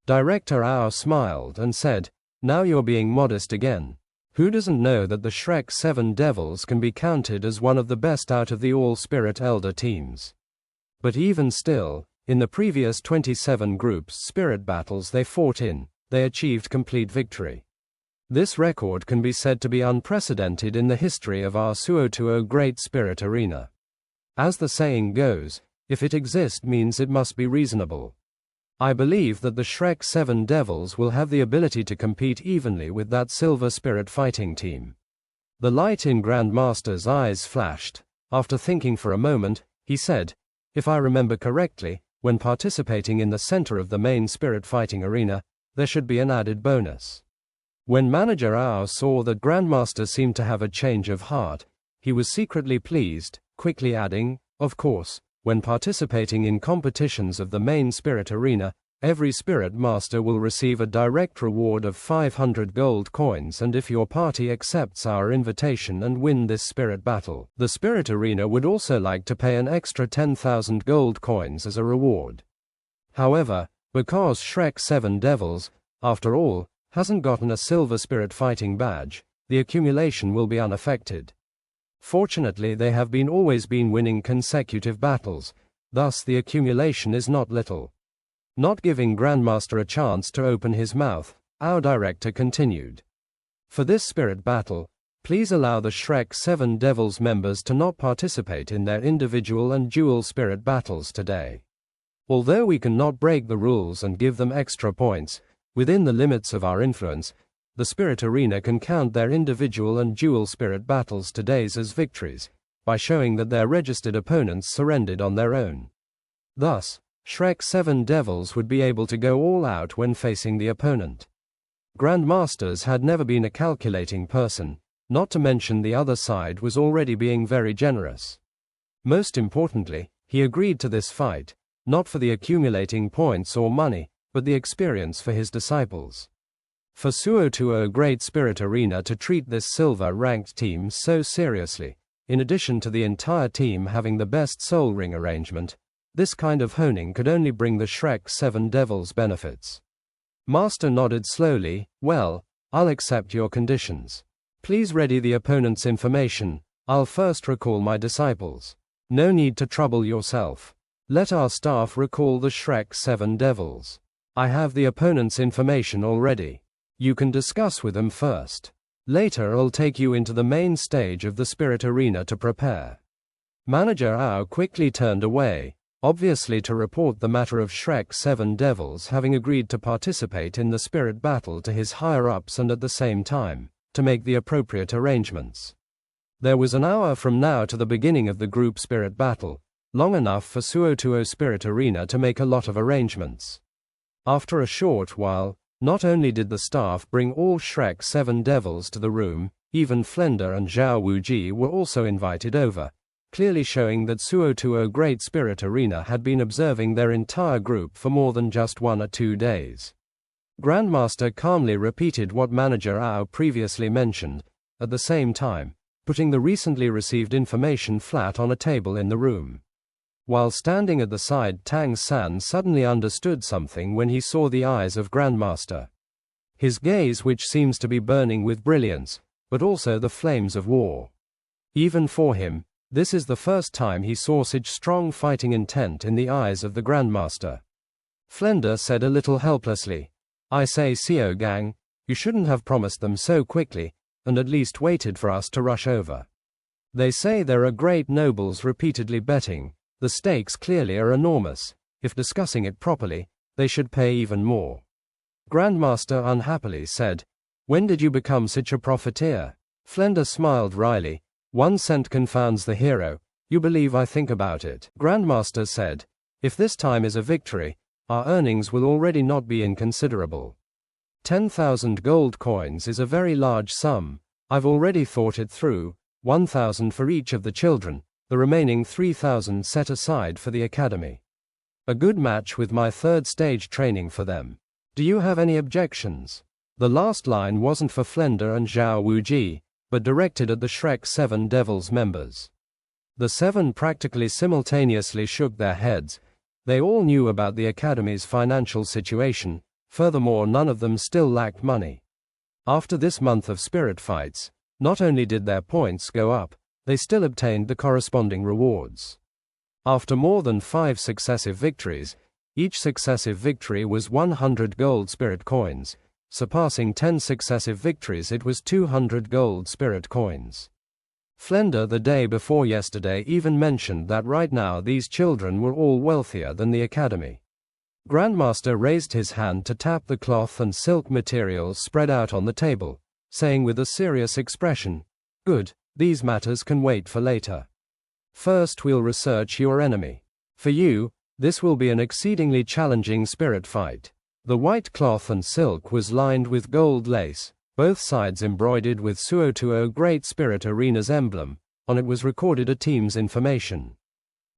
Director Ao smiled and said, Now you're being modest again. Who doesn't know that the Shrek 7 Devils can be counted as one of the best out of the all-spirit elder teams? But even still, in the previous 27 groups spirit battles they fought in, they achieved complete victory. This record can be said to be unprecedented in the history of our Suotuo Great Spirit Arena. As the saying goes, if it exists means it must be reasonable. I believe that the Shrek 7 Devils will have the ability to compete evenly with that Silver Spirit fighting team. The light in Grandmaster's eyes flashed. After thinking for a moment, he said, if I remember correctly, when participating in the center of the main spirit fighting arena, there should be an added bonus. When Manager Ao saw that Grandmaster seemed to have a change of heart, he was secretly pleased, quickly adding, of course, when participating in competitions of the main spirit arena, every spirit master will receive a direct reward of 500 gold coins, and if your party accepts our invitation and win this spirit battle, the spirit arena would also like to pay an extra 10,000 gold coins as a reward. However, because Shrek 7 Devils, after all, hasn't gotten a silver spirit fighting badge, the accumulation will be unaffected. Fortunately, they have always been winning consecutive battles, thus the accumulation is not little. Not giving Grandmaster a chance to open his mouth, our director continued. For this spirit battle, please allow the Shrek 7 Devils members to not participate in their individual and dual spirit battles today. Although we cannot break the rules and give them extra points, within the limits of our influence, the spirit arena can count their individual and dual spirit battles today as victories, by showing that their registered opponents surrendered on their own. Thus, Shrek 7 Devils would be able to go all out when facing the opponent. Grandmasters had never been a calculating person, not to mention the other side was already being very generous. Most importantly, he agreed to this fight, not for the accumulating points or money, but the experience for his disciples. For Suotuo Great Spirit Arena to treat this silver-ranked team so seriously, in addition to the entire team having the best soul ring arrangement, this kind of honing could only bring the Shrek 7 Devils benefits. Master nodded slowly. Well, I'll accept your conditions. Please ready the opponent's information. I'll first recall my disciples. No need to trouble yourself. Let our staff recall the Shrek 7 Devils. I have the opponent's information already. You can discuss with them first. Later I'll take you into the main stage of the spirit arena to prepare. Manager Ao quickly turned away, obviously to report the matter of Shrek 7 Devils having agreed to participate in the spirit battle to his higher-ups and at the same time, to make the appropriate arrangements. There was an hour from now to the beginning of the group spirit battle, long enough for Suotuo Spirit Arena to make a lot of arrangements. After a short while, not only did the staff bring all Shrek 7 Devils to the room, even Flender and Zhao Wuji were also invited over, clearly showing that Suotuo Great Spirit Arena had been observing their entire group for more than just 1 or 2 days. Grandmaster calmly repeated what Manager Ao previously mentioned, at the same time, putting the recently received information flat on a table in the room. While standing at the side, Tang San suddenly understood something when he saw the eyes of Grandmaster. His gaze, which seems to be burning with brilliance, but also the flames of war. Even for him, this is the first time he saw such strong fighting intent in the eyes of the Grandmaster. Flender said a little helplessly, I say Xiao Gang, you shouldn't have promised them so quickly, and at least waited for us to rush over. They say there are great nobles repeatedly betting. The stakes clearly are enormous. If discussing it properly, they should pay even more. Grandmaster unhappily said, when did you become such a profiteer? Flender smiled wryly. 1 cent confounds the hero. You believe I think about it? Grandmaster said, if this time is a victory, our earnings will already not be inconsiderable. 10,000 gold coins is a very large sum. I've already thought it through. 1,000 for each of the children. The remaining 3,000 set aside for the academy. A good match with my 3rd stage training for them. Do you have any objections? The last line wasn't for Flender and Zhao Wuji, but directed at the Shrek 7 Devils members. The 7 practically simultaneously shook their heads. They all knew about the academy's financial situation, furthermore none of them still lacked money. After this month of spirit fights, not only did their points go up, they still obtained the corresponding rewards. After more than 5 successive victories, each successive victory was 100 gold spirit coins. Surpassing 10 successive victories, it was 200 gold spirit coins. Flender the day before yesterday even mentioned that right now these children were all wealthier than the academy. Grandmaster raised his hand to tap the cloth and silk materials spread out on the table, saying with a serious expression, "Good, these matters can wait for later. First we'll research your enemy. For you, this will be an exceedingly challenging spirit fight." The white cloth and silk was lined with gold lace, both sides embroidered with Suotuo Great Spirit Arena's emblem. On it was recorded a team's information.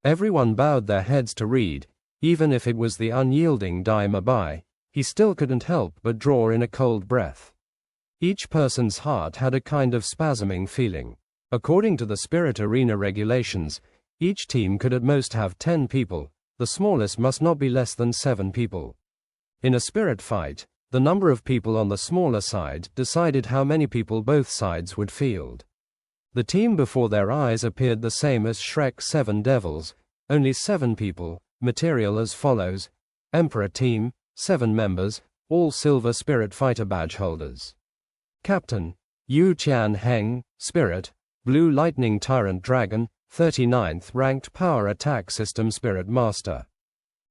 Everyone bowed their heads to read. Even if it was the unyielding Dai Mabai, he still couldn't help but draw in a cold breath. Each person's heart had a kind of spasming feeling. According to the Spirit Arena regulations, each team could at most have 10 people, the smallest must not be less than 7 people. In a spirit fight, the number of people on the smaller side decided how many people both sides would field. The team before their eyes appeared the same as Shrek's 7 devils, only 7 people, material as follows: Emperor team, 7 members, all silver spirit fighter badge holders. Captain, Yu Tian Heng, Spirit, Blue Lightning Tyrant Dragon, 39th ranked Power Attack System Spirit Master.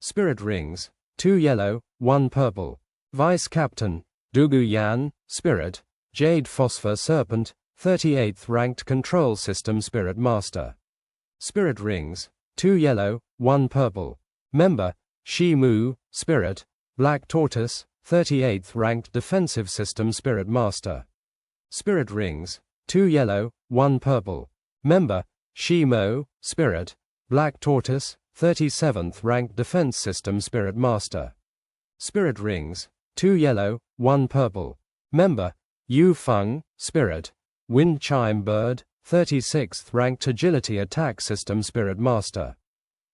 Spirit Rings, 2 yellow, 1 purple. Vice Captain, Dugu Yan, Spirit, Jade Phosphor Serpent, 38th ranked Control System Spirit Master. Spirit Rings, 2 yellow, 1 purple. Member, Shi Mu, Spirit, Black Tortoise, 38th ranked Defensive System Spirit Master. Spirit Rings, 2 yellow, 1 purple. Member, Shi Mo, Spirit, Black Tortoise, 37th ranked Defense System Spirit Master. Spirit Rings, 2 yellow, 1 purple. Member, Yu Feng, Spirit, Wind Chime Bird, 36th ranked Agility Attack System Spirit Master.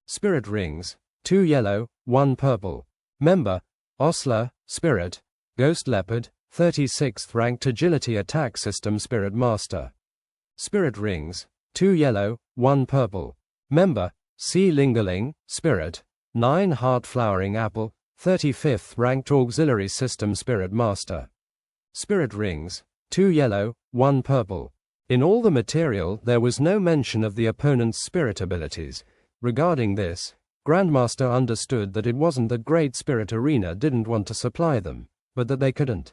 Spirit Rings, 2 yellow, 1 purple. Member, Osler, Spirit, Ghost Leopard, 36th ranked Agility Attack System Spirit Master. Spirit Rings, 2 yellow, 1 purple. Member, Sea Lingerling, Spirit, 9 Heart Flowering Apple, 35th ranked Auxiliary System Spirit Master. Spirit Rings, 2 yellow, 1 purple. In all the material there was no mention of the opponent's spirit abilities. Regarding this, Grandmaster understood that it wasn't that Great Spirit Arena didn't want to supply them, but that they couldn't.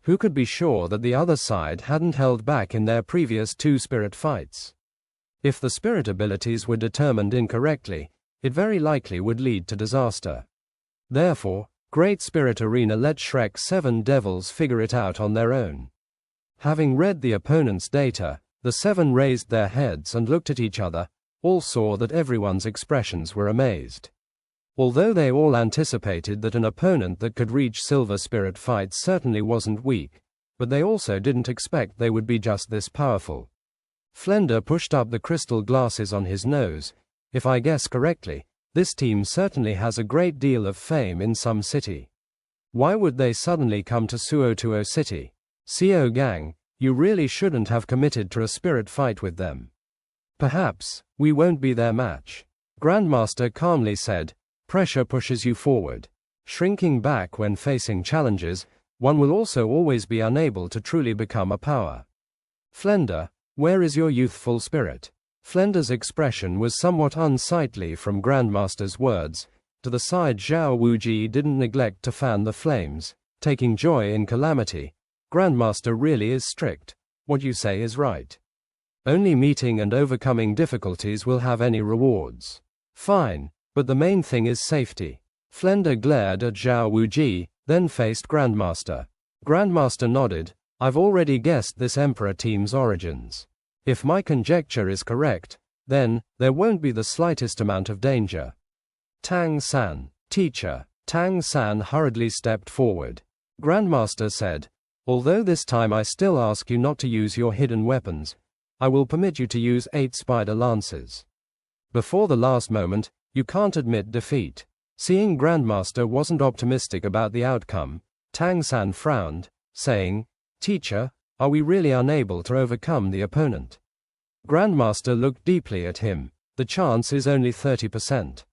Who could be sure that the other side hadn't held back in their previous 2 spirit fights? If the spirit abilities were determined incorrectly, it very likely would lead to disaster. Therefore, Great Spirit Arena let Shrek's 7 devils figure it out on their own. Having read the opponent's data, the 7 raised their heads and looked at each other. All saw that everyone's expressions were amazed. Although they all anticipated that an opponent that could reach silver spirit fights certainly wasn't weak, but they also didn't expect they would be just this powerful. Flender pushed up the crystal glasses on his nose. If I guess correctly, this team certainly has a great deal of fame in some city. Why would they suddenly come to Suotuo City? Xiao Gang, you really shouldn't have committed to a spirit fight with them. Perhaps, we won't be their match. Grandmaster calmly said, pressure pushes you forward. Shrinking back when facing challenges, one will also always be unable to truly become a power. Flender, where is your youthful spirit? Flender's expression was somewhat unsightly from Grandmaster's words. To the side, Zhao Wuji didn't neglect to fan the flames, taking joy in calamity. Grandmaster really is strict. What you say is right. Only meeting and overcoming difficulties will have any rewards. Fine, but the main thing is safety. Flender glared at Zhao Wuji, then faced Grandmaster. Grandmaster nodded. I've already guessed this Emperor team's origins. If my conjecture is correct, then there won't be the slightest amount of danger. Tang San, teacher. Tang San hurriedly stepped forward. Grandmaster said, although this time I still ask you not to use your hidden weapons, I will permit you to use 8 spider lances. Before the last moment, you can't admit defeat. Seeing Grandmaster wasn't optimistic about the outcome, Tang San frowned, saying, Teacher, are we really unable to overcome the opponent? Grandmaster looked deeply at him. The chance is only 30%.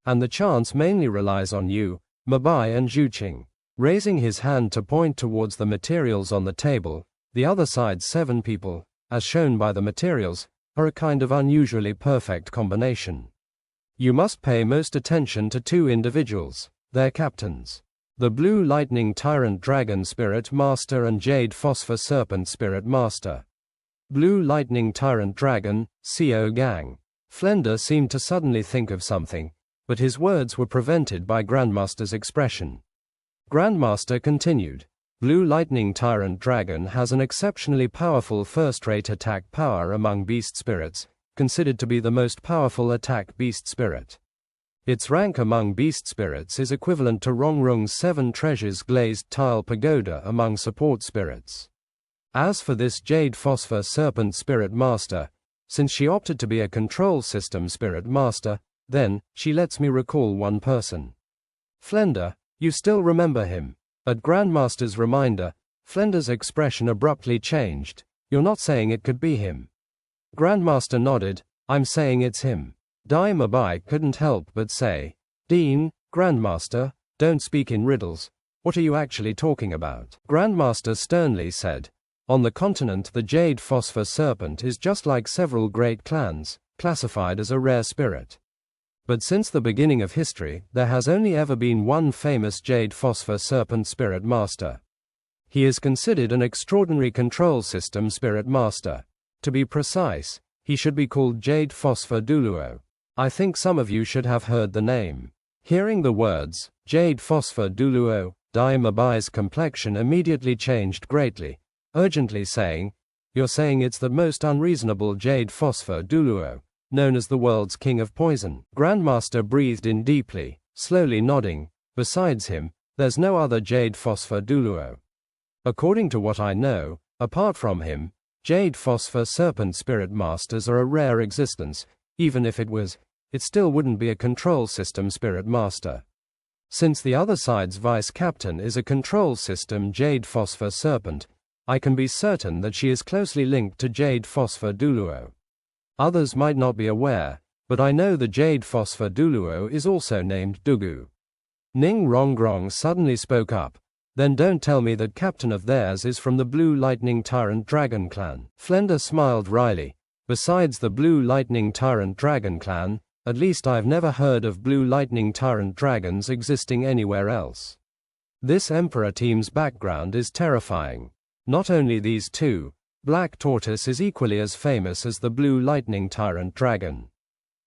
And the chance mainly relies on you, Mabai and Zhuqing. Raising his hand to point towards the materials on the table, the other side's 7 people, as shown by the materials, are a kind of unusually perfect combination. You must pay most attention to 2 individuals, their captains. The Blue Lightning Tyrant Dragon Spirit Master and Jade Phosphor Serpent Spirit Master. Blue Lightning Tyrant Dragon, CO Gang. Flender seemed to suddenly think of something, but his words were prevented by Grandmaster's expression. Grandmaster continued. Blue Lightning Tyrant Dragon has an exceptionally powerful first-rate attack power among beast spirits, considered to be the most powerful attack beast spirit. Its rank among beast spirits is equivalent to Rongrung's 7 treasures glazed tile pagoda among support spirits. As for this Jade Phosphor Serpent Spirit Master, since she opted to be a control system Spirit Master, then, she lets me recall one person. Flender, you still remember him? At Grandmaster's reminder, Flender's expression abruptly changed. You're not saying it could be him? Grandmaster nodded. I'm saying it's him. Dai Mabai couldn't help but say, Dean, Grandmaster, don't speak in riddles. What are you actually talking about? Grandmaster sternly said, on the continent the Jade Phosphor Serpent is just like several great clans, classified as a rare spirit. But since the beginning of history, there has only ever been one famous Jade Phosphor Serpent Spirit Master. He is considered an extraordinary control system Spirit Master. To be precise, he should be called Jade Phosphor Douluo. I think some of you should have heard the name. Hearing the words, Jade Phosphor Douluo, Dai Mabai's complexion immediately changed greatly, urgently saying, You're saying it's the most unreasonable Jade Phosphor Douluo, known as the world's king of poison. Grandmaster breathed in deeply, slowly nodding. Besides him, there's no other Jade Phosphor Douluo. According to what I know, apart from him, Jade Phosphor Serpent Spirit Masters are a rare existence. Even if it still wouldn't be a control system Spirit Master. Since the other side's vice captain is a control system Jade Phosphor Serpent, I can be certain that she is closely linked to Jade Phosphor Douluo. Others might not be aware, but I know the Jade Phosphor Douluo is also named Dugu. Ning Rongrong suddenly spoke up. Then don't tell me that captain of theirs is from the Blue Lightning Tyrant Dragon clan. Flender smiled wryly. Besides the Blue Lightning Tyrant Dragon clan, at least I've never heard of Blue Lightning Tyrant Dragons existing anywhere else. This Emperor team's background is terrifying. Not only these 2, Black Tortoise is equally as famous as the Blue Lightning Tyrant Dragon.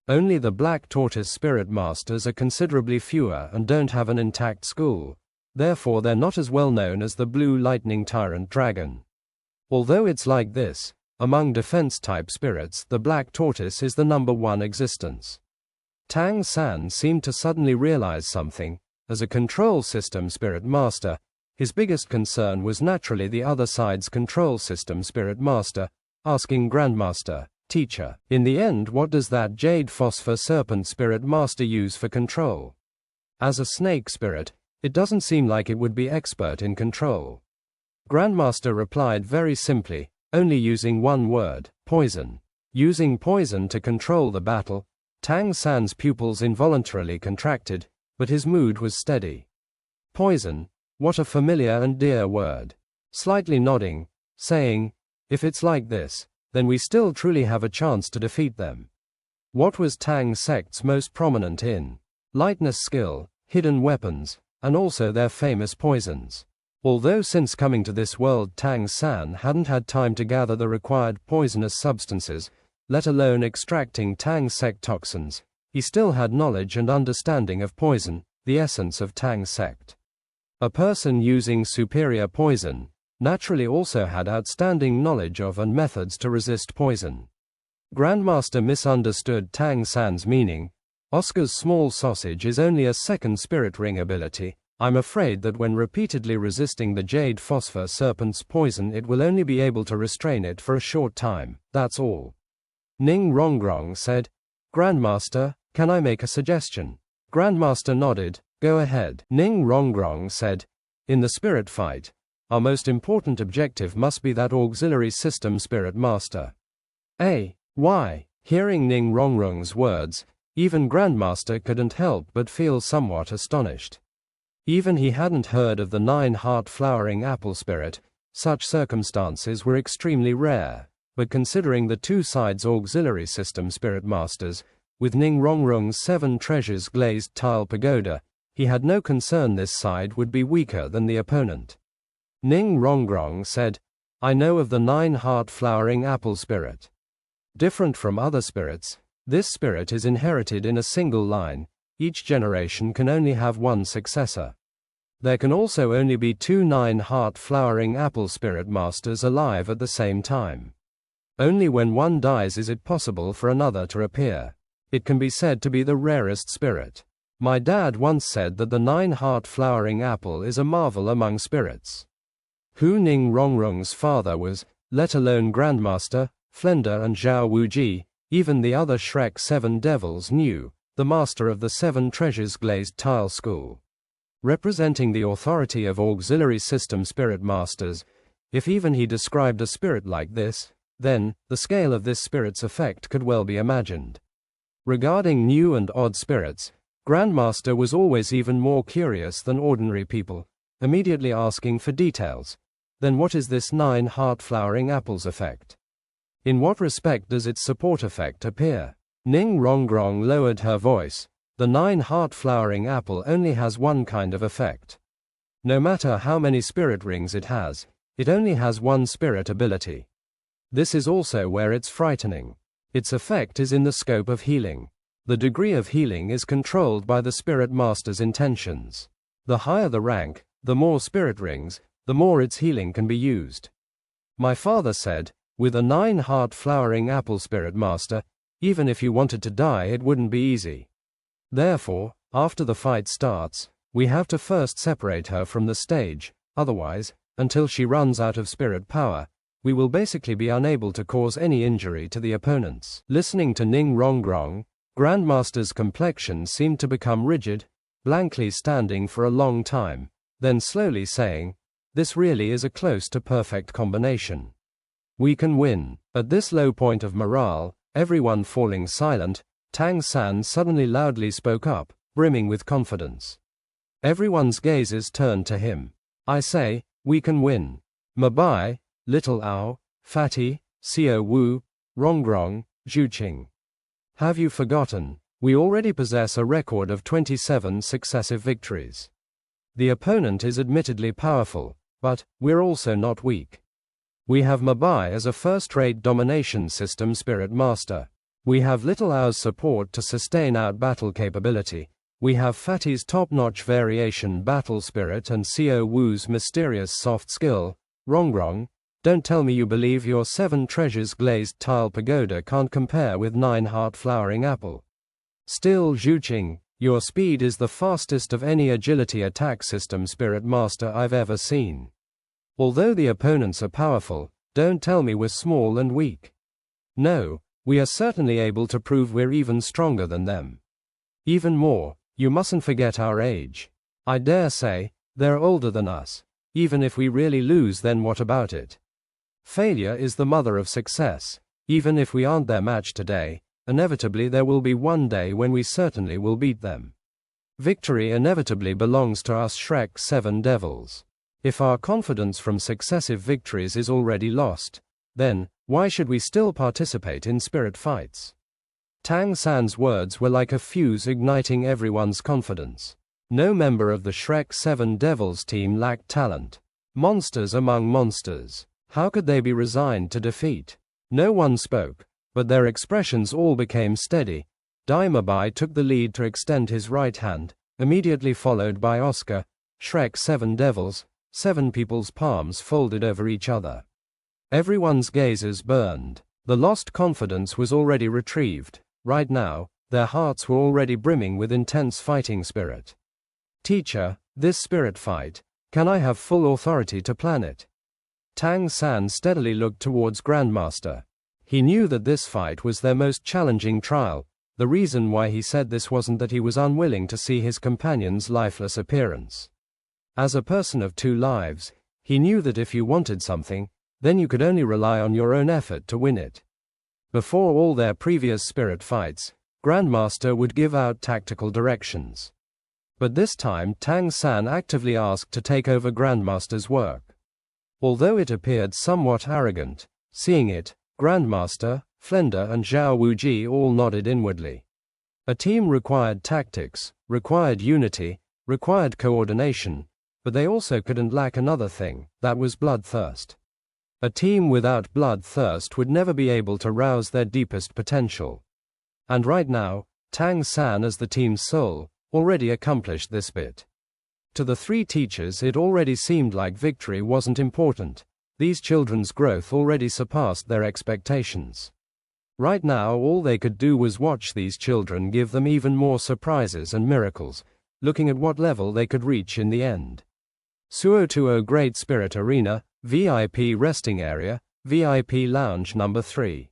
Only the Black Tortoise Spirit Masters are considerably fewer and don't have an intact school. Therefore they're not as well known as the Blue Lightning Tyrant Dragon. Although it's like this, among defense-type spirits, the Black Tortoise is the #1 existence. Tang San seemed to suddenly realize something. As a control system Spirit Master, his biggest concern was naturally the other side's control system Spirit Master, asking Grandmaster, Teacher, in the end what does that Jade Phosphor Serpent Spirit Master use for control? As a snake spirit, it doesn't seem like it would be expert in control. Grandmaster replied very simply, only using one word, poison. Using poison to control the battle, Tang San's pupils involuntarily contracted, but his mood was steady. Poison, what a familiar and dear word. Slightly nodding, saying, if it's like this, then we still truly have a chance to defeat them. What was Tang Sect's most prominent in? Lightness skill, hidden weapons, and also their famous poisons. Although since coming to this world Tang San hadn't had time to gather the required poisonous substances, let alone extracting Tang Sect toxins, he still had knowledge and understanding of poison, the essence of Tang Sect. A person using superior poison naturally also had outstanding knowledge of and methods to resist poison. Grandmaster misunderstood Tang San's meaning. Oscar's small sausage is only a second spirit ring ability. I'm afraid that when repeatedly resisting the Jade Phosphor Serpent's poison it will only be able to restrain it for a short time, that's all. Ning Rongrong said, Grandmaster, can I make a suggestion? Grandmaster nodded, go ahead. Ning Rongrong said, in the spirit fight, our most important objective must be that auxiliary system spirit master. Why? Hearing Ning Rongrong's words, even Grandmaster couldn't help but feel somewhat astonished. Even he hadn't heard of the 9-heart flowering apple spirit. Such circumstances were extremely rare, but considering the two sides' auxiliary system spirit masters, with Ning Rongrong's 7 treasures glazed tile pagoda, he had no concern this side would be weaker than the opponent. Ning Rongrong said, I know of the 9-heart flowering apple spirit. Different from other spirits, this spirit is inherited in a single line. Each generation can only have one successor. There can also only be 2 9-heart flowering apple spirit masters alive at the same time. Only when one dies is it possible for another to appear. It can be said to be the rarest spirit. My dad once said that the 9-heart flowering apple is a marvel among spirits. Who Ning Rongrong's father was, let alone Grandmaster, Flender and Zhao Wuji, even the other Shrek 7 devils knew, the master of the 7 treasures glazed tile school. Representing the authority of auxiliary system spirit masters, if even he described a spirit like this, then, the scale of this spirit's effect could well be imagined. Regarding new and odd spirits, Grandmaster was always even more curious than ordinary people, immediately asking for details. Then what is this 9-heart flowering apple's effect? In what respect does its support effect appear? Ning Rongrong lowered her voice. The 9-heart flowering apple only has one kind of effect. No matter how many spirit rings it has, it only has one spirit ability. This is also where it's frightening. Its effect is in the scope of healing. The degree of healing is controlled by the spirit master's intentions. The higher the rank, the more spirit rings, the more its healing can be used. My father said, with a 9-heart flowering apple spirit master, even if you wanted to die it wouldn't be easy. Therefore, after the fight starts, we have to first separate her from the stage, otherwise, until she runs out of spirit power, we will basically be unable to cause any injury to the opponents. Listening to Ning Rongrong, Grandmaster's complexion seemed to become rigid, blankly standing for a long time, then slowly saying, this really is a close to perfect combination. We can win. At this low point of morale, everyone falling silent, Tang San suddenly loudly spoke up, brimming with confidence. Everyone's gazes turned to him. I say, we can win. Mabai, Little Ao, Fatty, Xiao Wu, Rongrong, Zhuqing. Have you forgotten? We already possess a record of 27 successive victories. The opponent is admittedly powerful, but we're also not weak. We have Mabai as a first-rate domination system spirit master. We have Little Ao's support to sustain out battle capability. We have Fatty's top-notch variation battle spirit and Xiao Wu's mysterious soft skill. Rongrong, don't tell me you believe your 7 treasures glazed tile pagoda can't compare with 9-heart flowering apple. Still, Zhuqing, your speed is the fastest of any agility attack system spirit master I've ever seen. Although the opponents are powerful, don't tell me we're small and weak. No, we are certainly able to prove we're even stronger than them. Even more, you mustn't forget our age. I dare say, they're older than us. Even if we really lose, then what about it? Failure is the mother of success. Even if we aren't their match today, inevitably there will be one day when we certainly will beat them. Victory inevitably belongs to us Shrek 7 devils. If our confidence from successive victories is already lost, then, why should we still participate in spirit fights? Tang San's words were like a fuse igniting everyone's confidence. No member of the Shrek 7 devils team lacked talent. Monsters among monsters. How could they be resigned to defeat? No one spoke, but their expressions all became steady. Daimabai took the lead to extend his right hand, immediately followed by Oscar, Shrek 7 devils, 7 people's palms folded over each other. Everyone's gazes burned. The lost confidence was already retrieved. Right now, their hearts were already brimming with intense fighting spirit. Teacher, this spirit fight, can I have full authority to plan it? Tang San steadily looked towards Grandmaster. He knew that this fight was their most challenging trial. The reason why he said this wasn't that he was unwilling to see his companion's lifeless appearance. As a person of 2 lives, He knew that if you wanted something, then you could only rely on your own effort to win it. Before all their previous spirit fights, Grandmaster would give out tactical directions. But this time Tang San actively asked to take over Grandmaster's work. Although it appeared somewhat arrogant, seeing it, Grandmaster, Flender and Zhao Wuji all nodded inwardly. A team required tactics, required unity, required coordination, but they also couldn't lack another thing, that was bloodthirst. A team without bloodthirst would never be able to rouse their deepest potential. And right now, Tang San as the team's soul, already accomplished this bit. To the three teachers it already seemed like victory wasn't important. These children's growth already surpassed their expectations. Right now all they could do was watch these children give them even more surprises and miracles, looking at what level they could reach in the end. Suotuo Great Spirit Arena, VIP Resting Area, VIP Lounge Number 3.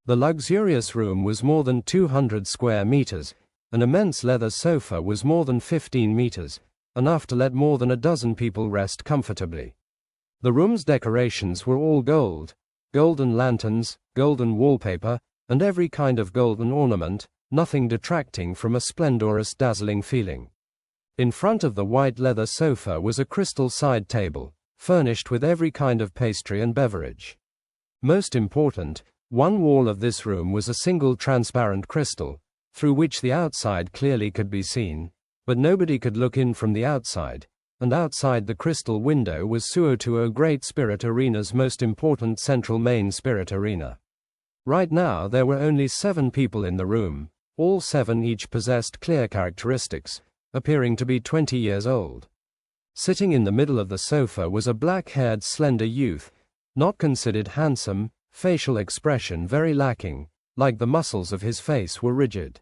The luxurious room was more than 200 square meters, an immense leather sofa was more than 15 meters, enough to let more than a dozen people rest comfortably. The room's decorations were all gold, golden lanterns, golden wallpaper, and every kind of golden ornament, nothing detracting from a splendorous, dazzling feeling. In front of the white leather sofa was a crystal side table, furnished with every kind of pastry and beverage. Most important, one wall of this room was a single transparent crystal, through which the outside clearly could be seen, but nobody could look in from the outside, and outside the crystal window was Suotuo Great Spirit Arena's most important central main spirit arena. Right now there were only 7 people in the room, all 7 each possessed clear characteristics, appearing to be 20 years old. Sitting in the middle of the sofa was a black-haired slender youth, not considered handsome, facial expression very lacking, like the muscles of his face were rigid.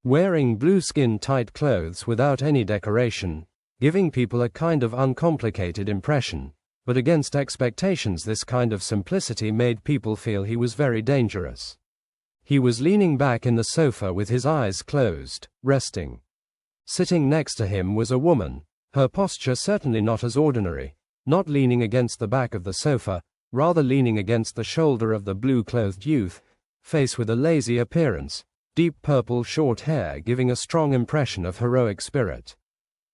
Wearing blue-skin tight clothes without any decoration, giving people a kind of uncomplicated impression, but against expectations this kind of simplicity made people feel he was very dangerous. He was leaning back in the sofa with his eyes closed, resting. Sitting next to him was a woman, her posture certainly not as ordinary, not leaning against the back of the sofa, rather leaning against the shoulder of the blue-clothed youth, face with a lazy appearance, deep purple short hair giving a strong impression of heroic spirit.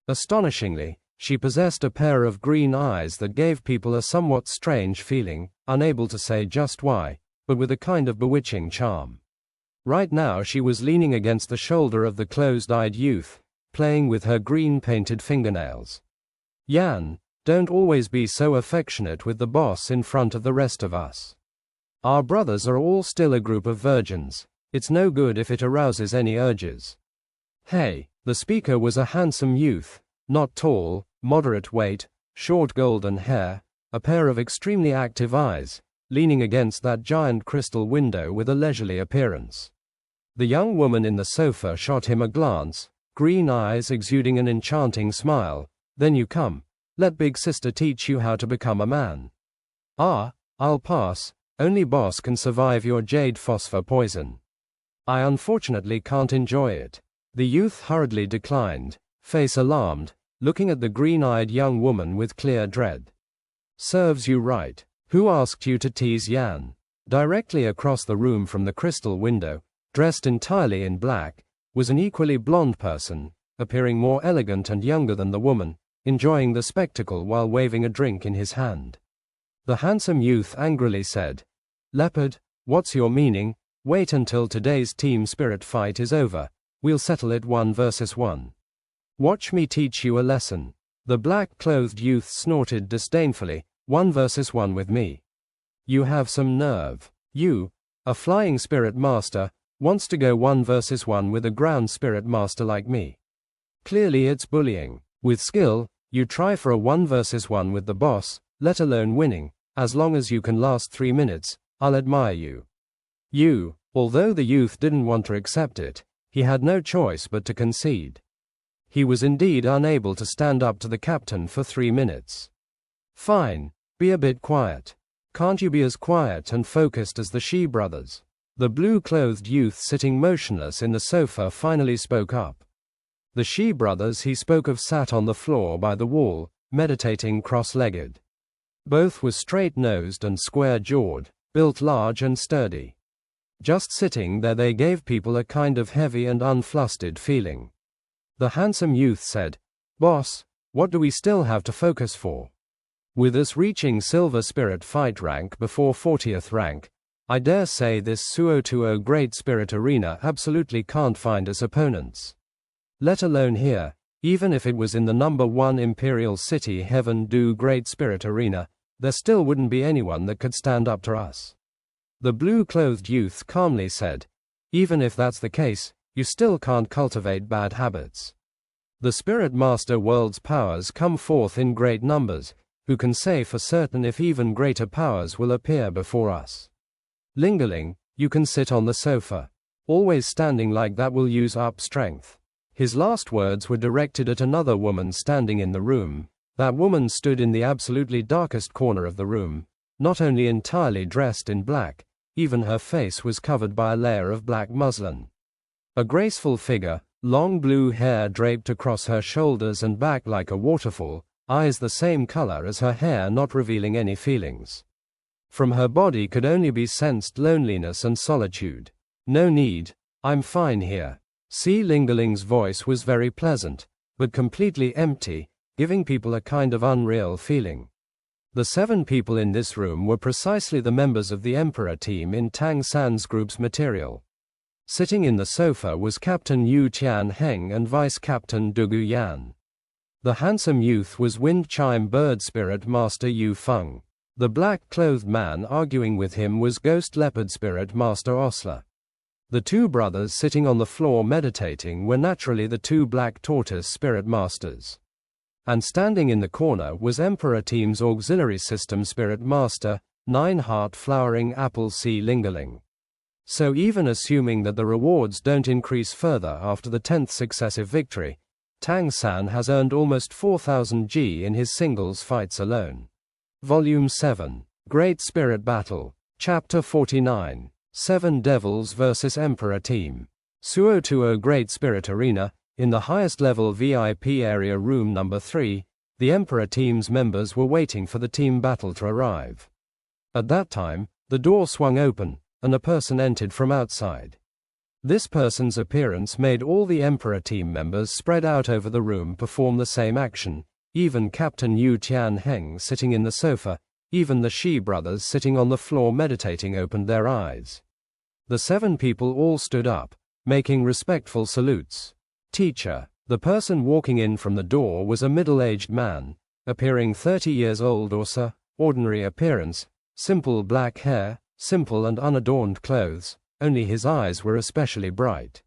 Astonishingly, she possessed a pair of green eyes that gave people a somewhat strange feeling, unable to say just why, but with a kind of bewitching charm. Right now she was leaning against the shoulder of the closed-eyed youth, playing with her green-painted fingernails. Yan, don't always be so affectionate with the boss in front of the rest of us. Our brothers are all still a group of virgins. It's no good if it arouses any urges. Hey, the speaker was a handsome youth, not tall, moderate weight, short golden hair, a pair of extremely active eyes, leaning against that giant crystal window with a leisurely appearance. The young woman in the sofa shot him a glance, green eyes exuding an enchanting smile. Then you come. Let big sister teach you how to become a man. Ah, I'll pass. Only boss can survive your jade phosphor poison. I unfortunately can't enjoy it. The youth hurriedly declined, face alarmed, looking at the green-eyed young woman with clear dread. Serves you right. Who asked you to tease Yan? Directly across the room from the crystal window, dressed entirely in black, was an equally blonde person, appearing more elegant and younger than the woman, enjoying the spectacle while waving a drink in his hand. The handsome youth angrily said, "Leopard, what's your meaning? Wait until today's team spirit fight is over. We'll settle it 1 versus 1. Watch me teach you a lesson." The black-clothed youth snorted disdainfully, 1 versus 1 with me. You have some nerve. You, a flying spirit master, wants to go 1 versus 1 with a ground spirit master like me. Clearly it's bullying. With skill, you try for a 1 versus 1 with the boss, let alone winning. As long as you can last 3 minutes, I'll admire you. Although the youth didn't want to accept it, he had no choice but to concede. He was indeed unable to stand up to the captain for 3 minutes. Fine, be a bit quiet. Can't you be as quiet and focused as the Shi brothers? The blue-clothed youth sitting motionless in the sofa finally spoke up. The Shi brothers he spoke of sat on the floor by the wall, meditating cross-legged. Both were straight-nosed and square-jawed, built large and sturdy. Just sitting there they gave people a kind of heavy and unflustered feeling. The handsome youth said, "Boss, what do we still have to focus for? With us reaching Silver Spirit Fight rank before 40th rank, I dare say this Suotuo Great Spirit Arena absolutely can't find us opponents. Let alone here, even if it was in the number 1 Imperial City Heaven Do Great Spirit Arena, there still wouldn't be anyone that could stand up to us." The blue-clothed youth calmly said, "Even if that's the case, you still can't cultivate bad habits. The Spirit Master World's powers come forth in great numbers, who can say for certain if even greater powers will appear before us. Lingerling, you can sit on the sofa. Always standing like that will use up strength." His last words were directed at another woman standing in the room. That woman stood in the absolutely darkest corner of the room, not only entirely dressed in black, even her face was covered by a layer of black muslin. A graceful figure, long blue hair draped across her shoulders and back like a waterfall, eyes the same color as her hair not revealing any feelings. From her body could only be sensed loneliness and solitude. "No need, I'm fine here." Lingerling's voice was very pleasant, but completely empty, giving people a kind of unreal feeling. The 7 people in this room were precisely the members of the Emperor team in Tang San's group's material. Sitting in the sofa was Captain Yu Tianheng and Vice Captain Dugu Yan. The handsome youth was Wind Chime Bird Spirit Master Yu Feng. The black-clothed man arguing with him was Ghost Leopard Spirit Master Osler. The 2 brothers sitting on the floor meditating were naturally the 2 Black Tortoise Spirit Masters. And standing in the corner was Emperor Team's Auxiliary System Spirit Master, 9 Heart Flowering Apple Lingerling. So even assuming that the rewards don't increase further after the 10th successive victory, Tang San has earned almost 4,000 G in his singles fights alone. Volume 7. Great Spirit Battle. Chapter 49. 7 Devils vs. Emperor Team. Suotuo Great Spirit Arena. In the highest level VIP area room number 3, the Emperor Team's members were waiting for the team battle to arrive. At that time, the door swung open, and a person entered from outside. This person's appearance made all the Emperor Team members spread out over the room perform the same action, even Captain Yu Tianheng sitting in the sofa, even the Shi brothers sitting on the floor meditating opened their eyes. The 7 people all stood up, making respectful salutes. "Teacher." The person walking in from the door was a middle-aged man, appearing 30 years old or so, ordinary appearance, simple black hair, simple and unadorned clothes, only his eyes were especially bright.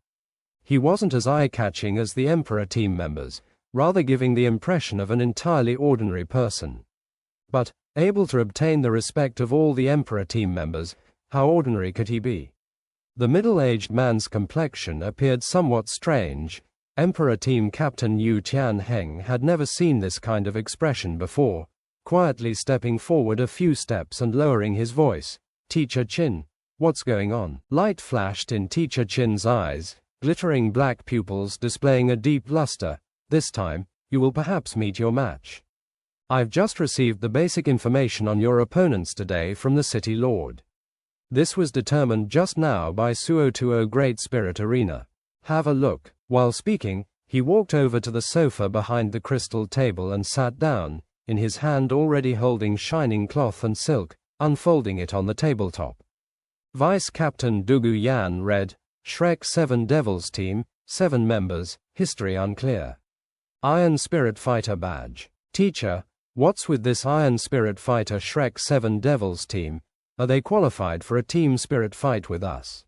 He wasn't as eye-catching as the Emperor Team members, rather giving the impression of an entirely ordinary person. But, able to obtain the respect of all the Emperor Team members, how ordinary could he be? The middle-aged man's complexion appeared somewhat strange. Emperor Team Captain Yu Tianheng had never seen this kind of expression before, quietly stepping forward a few steps and lowering his voice. "Teacher Qin, what's going on?" Light flashed in Teacher Qin's eyes, glittering black pupils displaying a deep luster. "This time, you will perhaps meet your match. I've just received the basic information on your opponents today from the City Lord. This was determined just now by Suotuo Great Spirit Arena. Have a look." While speaking, he walked over to the sofa behind the crystal table and sat down, in his hand already holding shining cloth and silk, unfolding it on the tabletop. Vice Captain Dugu Yan read, Shrek 7 Devils Team, 7 members, history unclear. Iron Spirit Fighter Badge. Teacher, what's with this Iron Spirit Fighter Shrek 7 Devils Team? Are they qualified for a team spirit fight with us?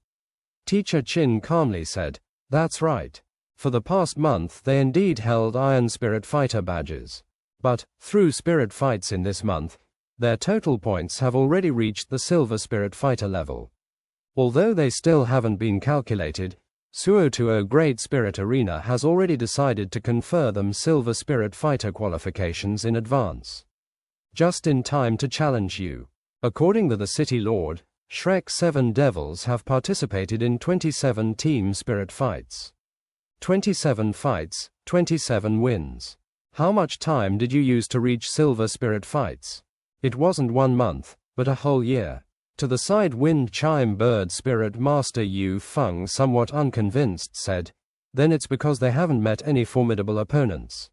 Teacher Qin calmly said, That's right. For the past month they indeed held Iron Spirit Fighter badges. But, through spirit fights in this month, their total points have already reached the Silver Spirit Fighter level. Although they still haven't been calculated, Suotuo Great Spirit Arena has already decided to confer them Silver Spirit Fighter qualifications in advance. Just in time to challenge you. According to the City Lord, Shrek 7 Devils have participated in 27 team spirit fights. 27 fights, 27 wins. How much time did you use to reach Silver Spirit fights? It wasn't 1 month, but a whole year. To the side wind chime bird spirit master Yu Feng, somewhat unconvinced, said, then it's because they haven't met any formidable opponents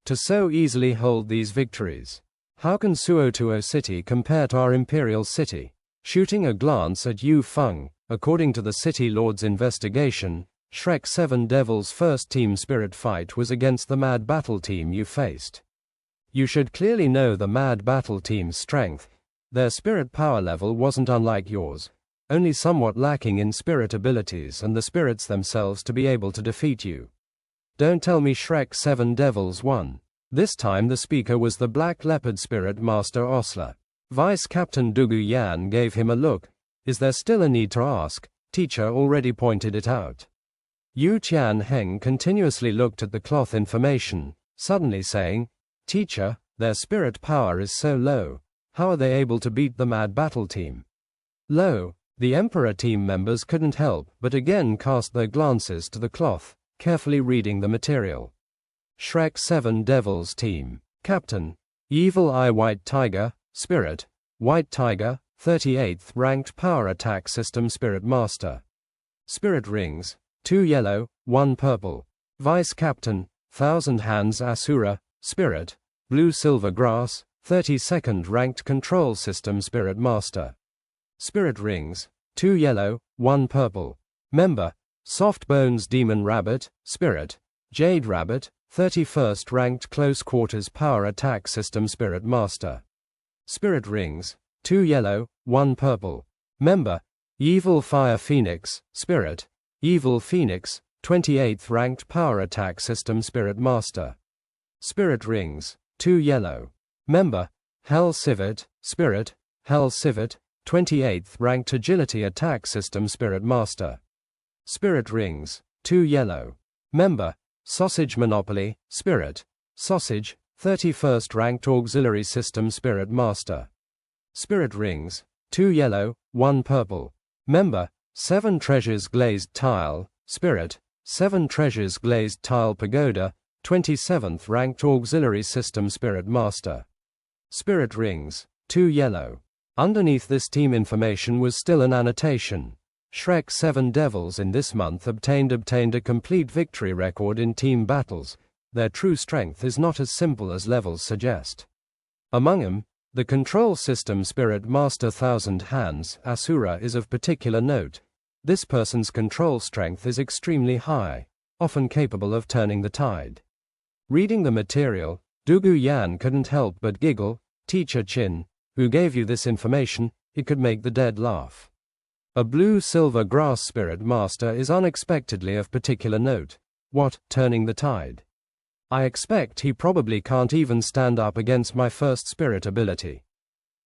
to so easily hold these victories. How can Suotuo City compare to our imperial city? Shooting a glance at Yu Feng, according to the city lord's investigation, Shrek 7 Devil's first team spirit fight was against the Mad Battle team you faced. You should clearly know the Mad Battle team's strength. Their spirit power level wasn't unlike yours, only somewhat lacking in spirit abilities and the spirits themselves to be able to defeat you. Don't tell me Shrek 7 Devils won. This time the speaker was the Black Leopard Spirit Master Osler. Vice Captain Dugu Yan gave him a look. Is there still a need to ask? Teacher already pointed it out. Yu Tian Heng continuously looked at the cloth information, suddenly saying, Teacher, their spirit power is so low. How are they able to beat the Mad Battle team? Low. The Emperor team members couldn't help but again cast their glances to the cloth, carefully reading the material. Shrek 7 Devils team. Captain. Evil Eye White Tiger, Spirit. White Tiger, 38th ranked Power Attack System Spirit Master. Spirit Rings. 2 yellow, 1 purple. Vice Captain. Thousand Hands Asura, Spirit. Blue Silver Grass, 32nd ranked Control System Spirit Master. Spirit Rings. 2 yellow, 1 purple. Member. Soft Bones Demon Rabbit, Spirit. Jade Rabbit, 31st ranked Close Quarters Power Attack System Spirit Master. Spirit Rings. 2 yellow, 1 purple. Member. Evil Fire Phoenix, Spirit. Evil Phoenix, 28th ranked Power Attack System Spirit Master. Spirit Rings. 2 yellow. Member. Hell Civet, Spirit. Hell Civet, 28th ranked Agility Attack System Spirit Master. Spirit Rings. 2 yellow. Member. Sausage Monopoly, Spirit. Sausage, 31st ranked Auxiliary System Spirit Master. Spirit Rings. 2 yellow, 1 purple. Member. 7 Treasures Glazed Tile, Spirit. 7 Treasures Glazed Tile Pagoda, 27th ranked Auxiliary System Spirit Master. Spirit Rings. 2 yellow. Underneath this team information was still an annotation. Shrek 7 Devils in this month obtained a complete victory record in team battles. Their true strength is not as simple as levels suggest. Among them, the Control System Spirit Master Thousand Hands Asura is of particular note. This person's control strength is extremely high, often capable of turning the tide. Reading the material, Dugu Yan couldn't help but giggle. Teacher Chin, who gave you this information? It could make the dead laugh. A Blue Silver Grass Spirit Master is unexpectedly of particular note. What, turning the tide? I expect he probably can't even stand up against my first spirit ability.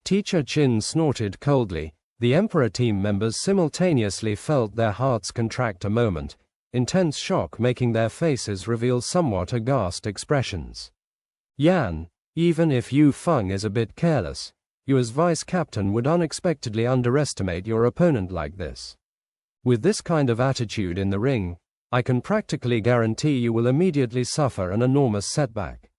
Teacher Chin snorted coldly. The Emperor team members simultaneously felt their hearts contract a moment, intense shock making their faces reveal somewhat aghast expressions. Yan, even if Yu Feng is a bit careless, you as vice captain would unexpectedly underestimate your opponent like this. With this kind of attitude in the ring, I can practically guarantee you will immediately suffer an enormous setback.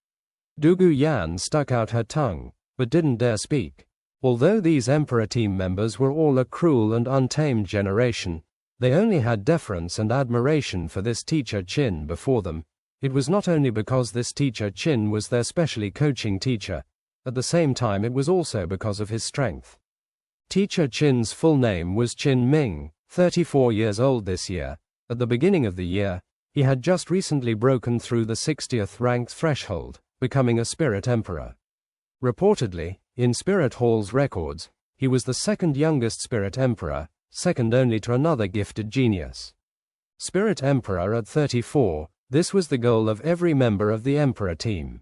Dugu Yan stuck out her tongue, but didn't dare speak. Although these Emperor team members were all a cruel and untamed generation, they only had deference and admiration for this teacher Chin before them. It was not only because this teacher Chin was their specially coaching teacher, at the same time it was also because of his strength. Teacher Chin's full name was Chin Ming, 34 years old this year. At the beginning of the year, he had just recently broken through the 60th ranked threshold, becoming a Spirit Emperor. Reportedly, in Spirit Hall's records, he was the second youngest Spirit Emperor, second only to another gifted genius. Spirit Emperor at 34, this was the goal of every member of the Emperor team.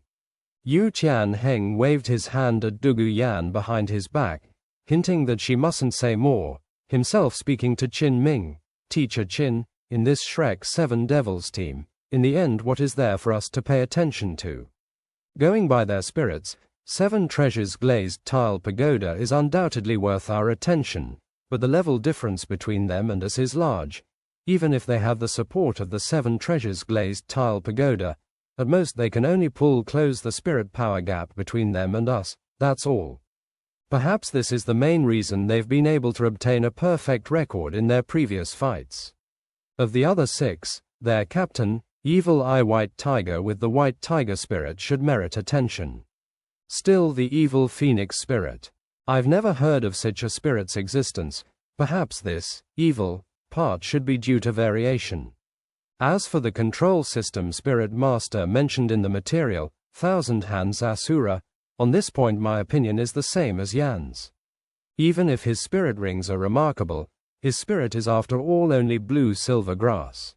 Yu Tian Heng waved his hand at Dugu Yan behind his back, hinting that she mustn't say more, himself speaking to Chin Ming. Teacher Chin, in this Shrek 7 Devils team, in the end what is there for us to pay attention to? Going by their spirits, 7 Treasures Glazed Tile Pagoda is undoubtedly worth our attention, but the level difference between them and us is large. Even if they have the support of the 7 Treasures Glazed Tile Pagoda, at most they can only close the spirit power gap between them and us, that's all. Perhaps this is the main reason they've been able to obtain a perfect record in their previous fights. Of the other 6, their captain, Evil Eye White Tiger with the White Tiger Spirit, should merit attention. Still, the Evil Phoenix Spirit. I've never heard of such a spirit's existence. Perhaps this evil part should be due to variation. As for the control system Spirit Master mentioned in the material, Thousand Hands Asura, on this point my opinion is the same as Yan's. Even if his spirit rings are remarkable, his spirit is after all only blue-silver grass.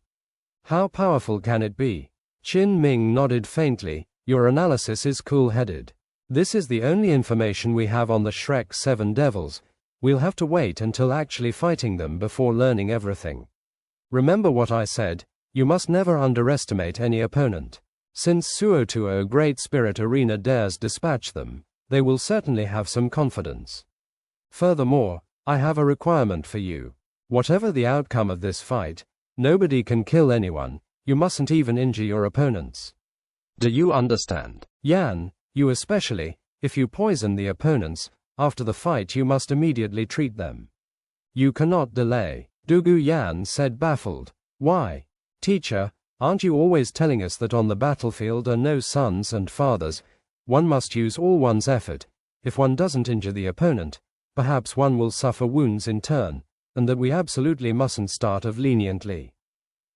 How powerful can it be? Qin Ming nodded faintly. Your analysis is cool-headed. This is the only information we have on the Shrek 7 devils. We'll have to wait until actually fighting them before learning everything. Remember what I said, you must never underestimate any opponent. Since Suotuo Great Spirit Arena dares dispatch them, they will certainly have some confidence. Furthermore, I have a requirement for you. Whatever the outcome of this fight, nobody can kill anyone, you mustn't even injure your opponents. Do you understand? Yan, you especially, if you poison the opponents, after the fight you must immediately treat them. You cannot delay. Dugu Yan said baffled. Why? Teacher, aren't you always telling us that on the battlefield are no sons and fathers? One must use all one's effort. If one doesn't injure the opponent, perhaps one will suffer wounds in turn, and that we absolutely mustn't start off leniently.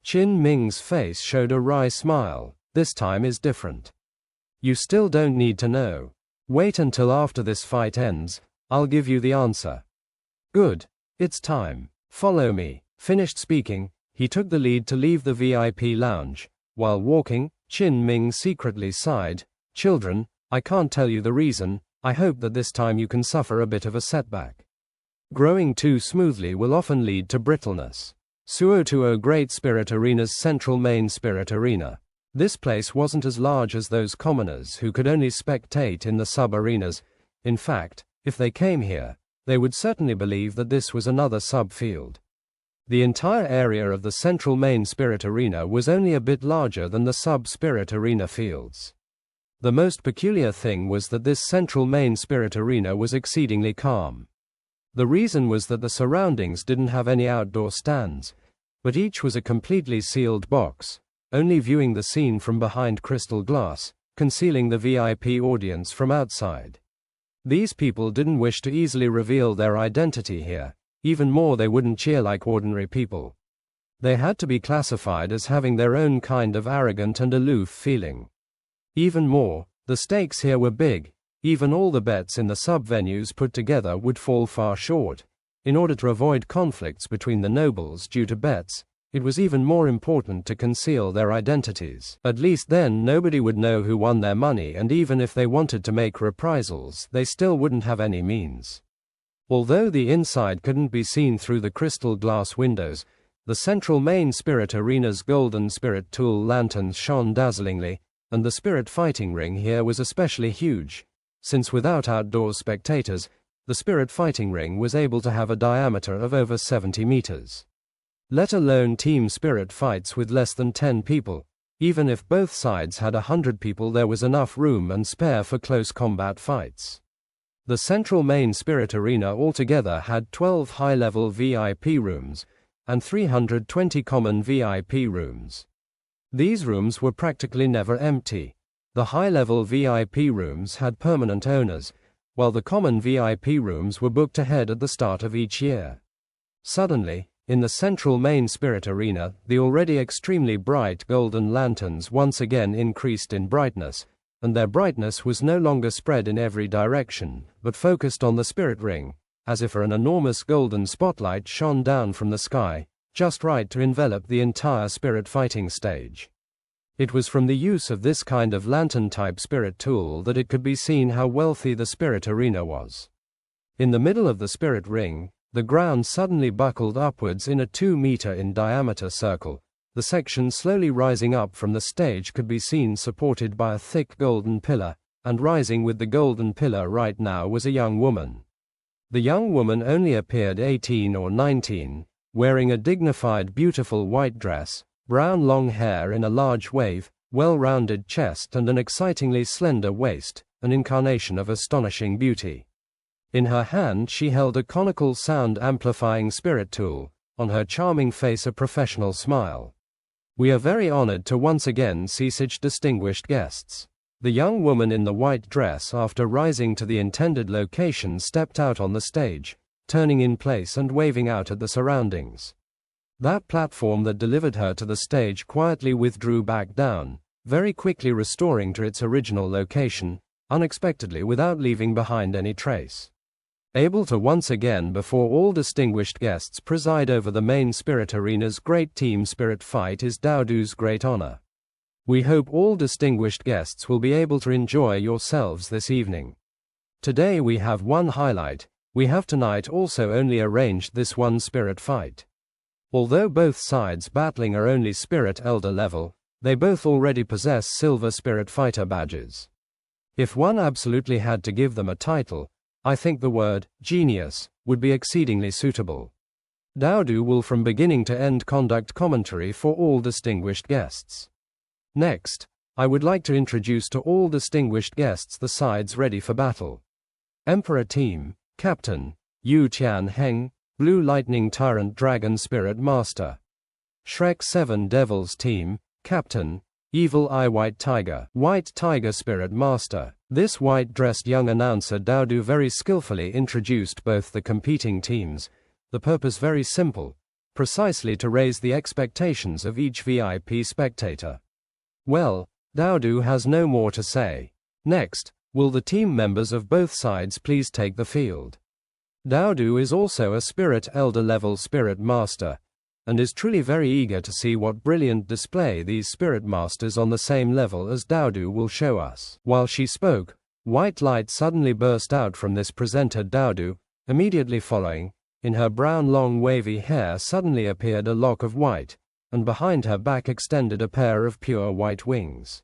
Qin Ming's face showed a wry smile. This time is different. You still don't need to know. Wait until after this fight ends, I'll give you the answer. Good. It's time. Follow me. Finished speaking, he took the lead to leave the VIP lounge. While walking, Qin Ming secretly sighed. Children, I can't tell you the reason, I hope that this time you can suffer a bit of a setback. Growing too smoothly will often lead to brittleness. Suotuo Great Spirit Arena's central main spirit arena. This place wasn't as large as those commoners who could only spectate in the sub-arenas. In fact, if they came here, they would certainly believe that this was another sub-field. The entire area of the central main spirit arena was only a bit larger than the sub-spirit arena fields. The most peculiar thing was that this central main spirit arena was exceedingly calm. The reason was that the surroundings didn't have any outdoor stands, but each was a completely sealed box, only viewing the scene from behind crystal glass, concealing the VIP audience from outside. These people didn't wish to easily reveal their identity here, even more they wouldn't cheer like ordinary people. They had to be classified as having their own kind of arrogant and aloof feeling. Even more, the stakes here were big, even all the bets in the sub-venues put together would fall far short. In order to avoid conflicts between the nobles due to bets, it was even more important to conceal their identities. At least then nobody would know who won their money, and even if they wanted to make reprisals, they still wouldn't have any means. Although the inside couldn't be seen through the crystal glass windows, the central main spirit arena's golden spirit tool lanterns shone dazzlingly, and the spirit fighting ring here was especially huge, since without outdoor spectators, the spirit fighting ring was able to have a diameter of over 70 meters. Let alone team spirit fights with less than 10 people. Even if both sides had 100 people, there was enough room and spare for close combat fights. The central main spirit arena altogether had 12 high-level VIP rooms, and 320 common VIP rooms. These rooms were practically never empty. The high-level VIP rooms had permanent owners, while the common VIP rooms were booked ahead at the start of each year. Suddenly, in the central main spirit arena, the already extremely bright golden lanterns once again increased in brightness, and their brightness was no longer spread in every direction, but focused on the spirit ring, as if an enormous golden spotlight shone down from the sky, just right to envelop the entire spirit fighting stage. It was from the use of this kind of lantern-type spirit tool that it could be seen how wealthy the spirit arena was. In the middle of the spirit ring, the ground suddenly buckled upwards in a 2-meter in diameter circle. The section slowly rising up from the stage could be seen supported by a thick golden pillar, and rising with the golden pillar right now was a young woman. The young woman only appeared 18 or 19, wearing a dignified beautiful white dress, brown long hair in a large wave, well-rounded chest and an excitingly slender waist, an incarnation of astonishing beauty. In her hand she held a conical sound-amplifying spirit tool, on her charming face a professional smile. We are very honored to once again see such distinguished guests. The young woman in the white dress, after rising to the intended location, stepped out on the stage, turning in place and waving out at the surroundings. That platform that delivered her to the stage quietly withdrew back down, very quickly restoring to its original location, unexpectedly without leaving behind any trace. Able to once again before all distinguished guests preside over the main spirit arena's great team spirit fight is Douluo's great honor. We hope all distinguished guests will be able to enjoy yourselves this evening. Today we have one highlight. We have tonight also only arranged this one spirit fight. Although both sides battling are only spirit elder level, they both already possess silver spirit fighter badges. If one absolutely had to give them a title, I think the word genius would be exceedingly suitable. Douluo will from beginning to end conduct commentary for all distinguished guests. Next, I would like to introduce to all distinguished guests the sides ready for battle. Emperor Team, Captain, Yu Tianheng, Blue Lightning Tyrant Dragon Spirit Master. Shrek 7 Devils Team, Captain, Evil Eye White Tiger Spirit Master. This white-dressed young announcer Douluo very skillfully introduced both the competing teams, the purpose very simple, precisely to raise the expectations of each VIP spectator. Well, Douluo has no more to say. Next, will the team members of both sides please take the field? Douluo is also a spirit elder level spirit master, and is truly very eager to see what brilliant display these spirit masters on the same level as Douluo will show us. While she spoke, white light suddenly burst out from this presenter Douluo. Immediately following, in her brown long wavy hair suddenly appeared a lock of white, and behind her back extended a pair of pure white wings.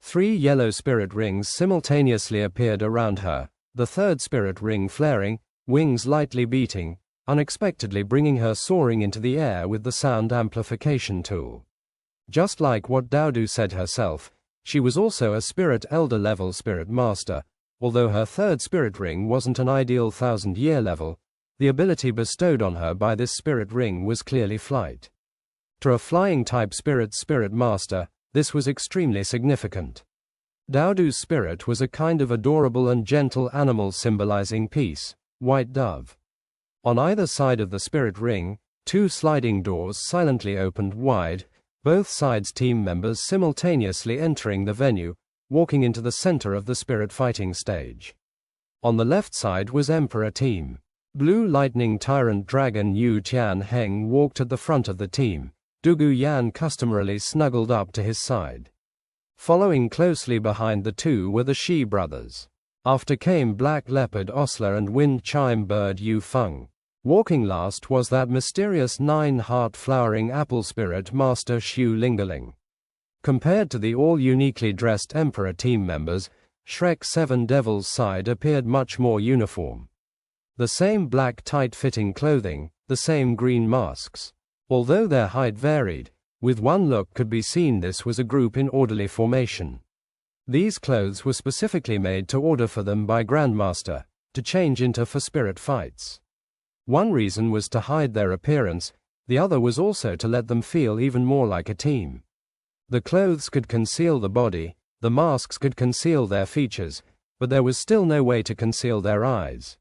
3 yellow spirit rings simultaneously appeared around her, the third spirit ring flaring, wings lightly beating, unexpectedly bringing her soaring into the air with the sound amplification tool. Just like what Douluo said herself, she was also a spirit elder level spirit master, although her third spirit ring wasn't an ideal 1000-year level. The ability bestowed on her by this spirit ring was clearly flight. To a flying type spirit master, this was extremely significant. Douluo's spirit was a kind of adorable and gentle animal symbolizing peace, white dove. On either side of the spirit ring, 2 sliding doors silently opened wide, both sides' team members simultaneously entering the venue, walking into the center of the spirit fighting stage. On the left side was Emperor Team. Blue Lightning Tyrant Dragon Yu Tianheng walked at the front of the team, Dugu Yan customarily snuggled up to his side. Following closely behind the two were the Shi brothers. After came Black Leopard Osler and Wind Chime Bird Yu Feng. Walking last was that mysterious 9-heart flowering apple spirit master Xu Lingerling. Compared to the all uniquely dressed Emperor team members, Shrek 7 Devils side appeared much more uniform. The same black tight-fitting clothing, the same green masks. Although their height varied, with one look could be seen this was a group in orderly formation. These clothes were specifically made to order for them by Grandmaster, to change into for spirit fights. One reason was to hide their appearance, the other was also to let them feel even more like a team. The clothes could conceal the body, the masks could conceal their features, but there was still no way to conceal their eyes.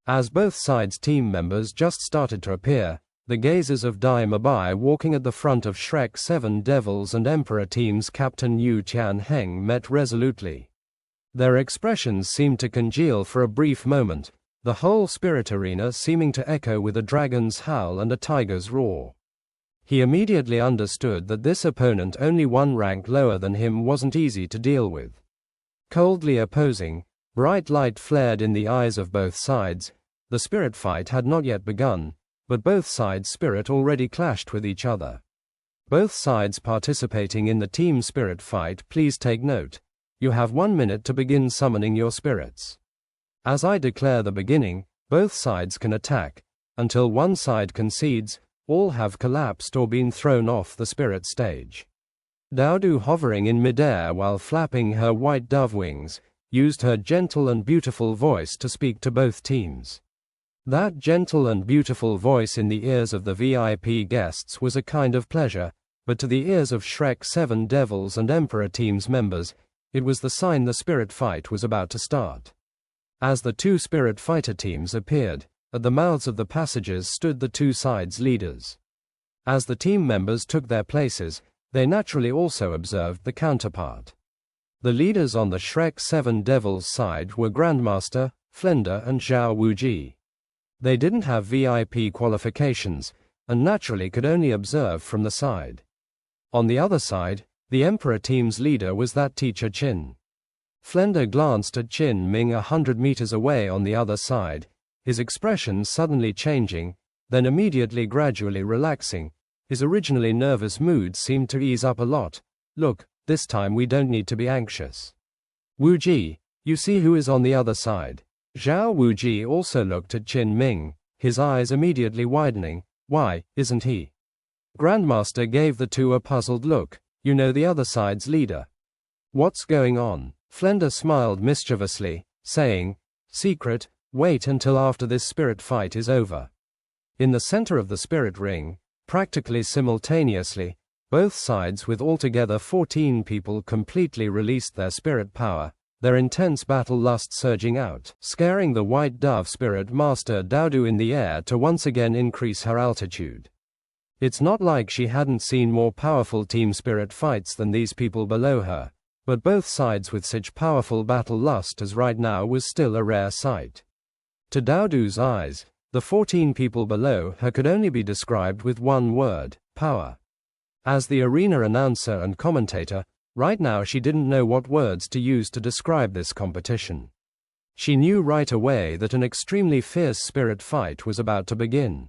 As both sides' team members just started to appear, the gazes of Dai Mabai walking at the front of Shrek 7 Devils and Emperor Team's Captain Yu Tianheng met resolutely. Their expressions seemed to congeal for a brief moment, the whole spirit arena seeming to echo with a dragon's howl and a tiger's roar. He immediately understood that this opponent only one rank lower than him wasn't easy to deal with. Coldly opposing, bright light flared in the eyes of both sides. The spirit fight had not yet begun, but both sides' spirit already clashed with each other. Both sides participating in the team spirit fight, please take note. You have 1 minute to begin summoning your spirits. As I declare the beginning, both sides can attack. Until one side concedes, all have collapsed or been thrown off the spirit stage. Douluo hovering in midair while flapping her white dove wings, used her gentle and beautiful voice to speak to both teams. That gentle and beautiful voice in the ears of the VIP guests was a kind of pleasure, but to the ears of Shrek 7 Devils and Emperor Team's members, it was the sign the spirit fight was about to start. As the two spirit fighter teams appeared, at the mouths of the passages stood the two sides' leaders. As the team members took their places, they naturally also observed the counterpart. The leaders on the Shrek 7 Devils side were Grandmaster, Flender and Zhao Wuji. They didn't have VIP qualifications, and naturally could only observe from the side. On the other side, the Emperor Team's leader was that teacher Qin. Flender glanced at Qin Ming 100 meters away on the other side, his expression suddenly changing, then immediately gradually relaxing. His originally nervous mood seemed to ease up a lot. Look, this time we don't need to be anxious. Wuji, you see who is on the other side. Zhao Wuji also looked at Qin Ming, his eyes immediately widening. Why, isn't he? Grandmaster gave the two a puzzled look. You know the other side's leader. What's going on? Flender smiled mischievously, saying, secret, wait until after this spirit fight is over. In the center of the spirit ring, practically simultaneously, both sides with altogether 14 people completely released their spirit power, their intense battle lust surging out, scaring the white dove spirit master Douluo in the air to once again increase her altitude. It's not like she hadn't seen more powerful team spirit fights than these people below her, but both sides with such powerful battle lust as right now was still a rare sight. To Douluo's eyes, the 14 people below her could only be described with one word: power. As the arena announcer and commentator, right now she didn't know what words to use to describe this competition. She knew right away that an extremely fierce spirit fight was about to begin.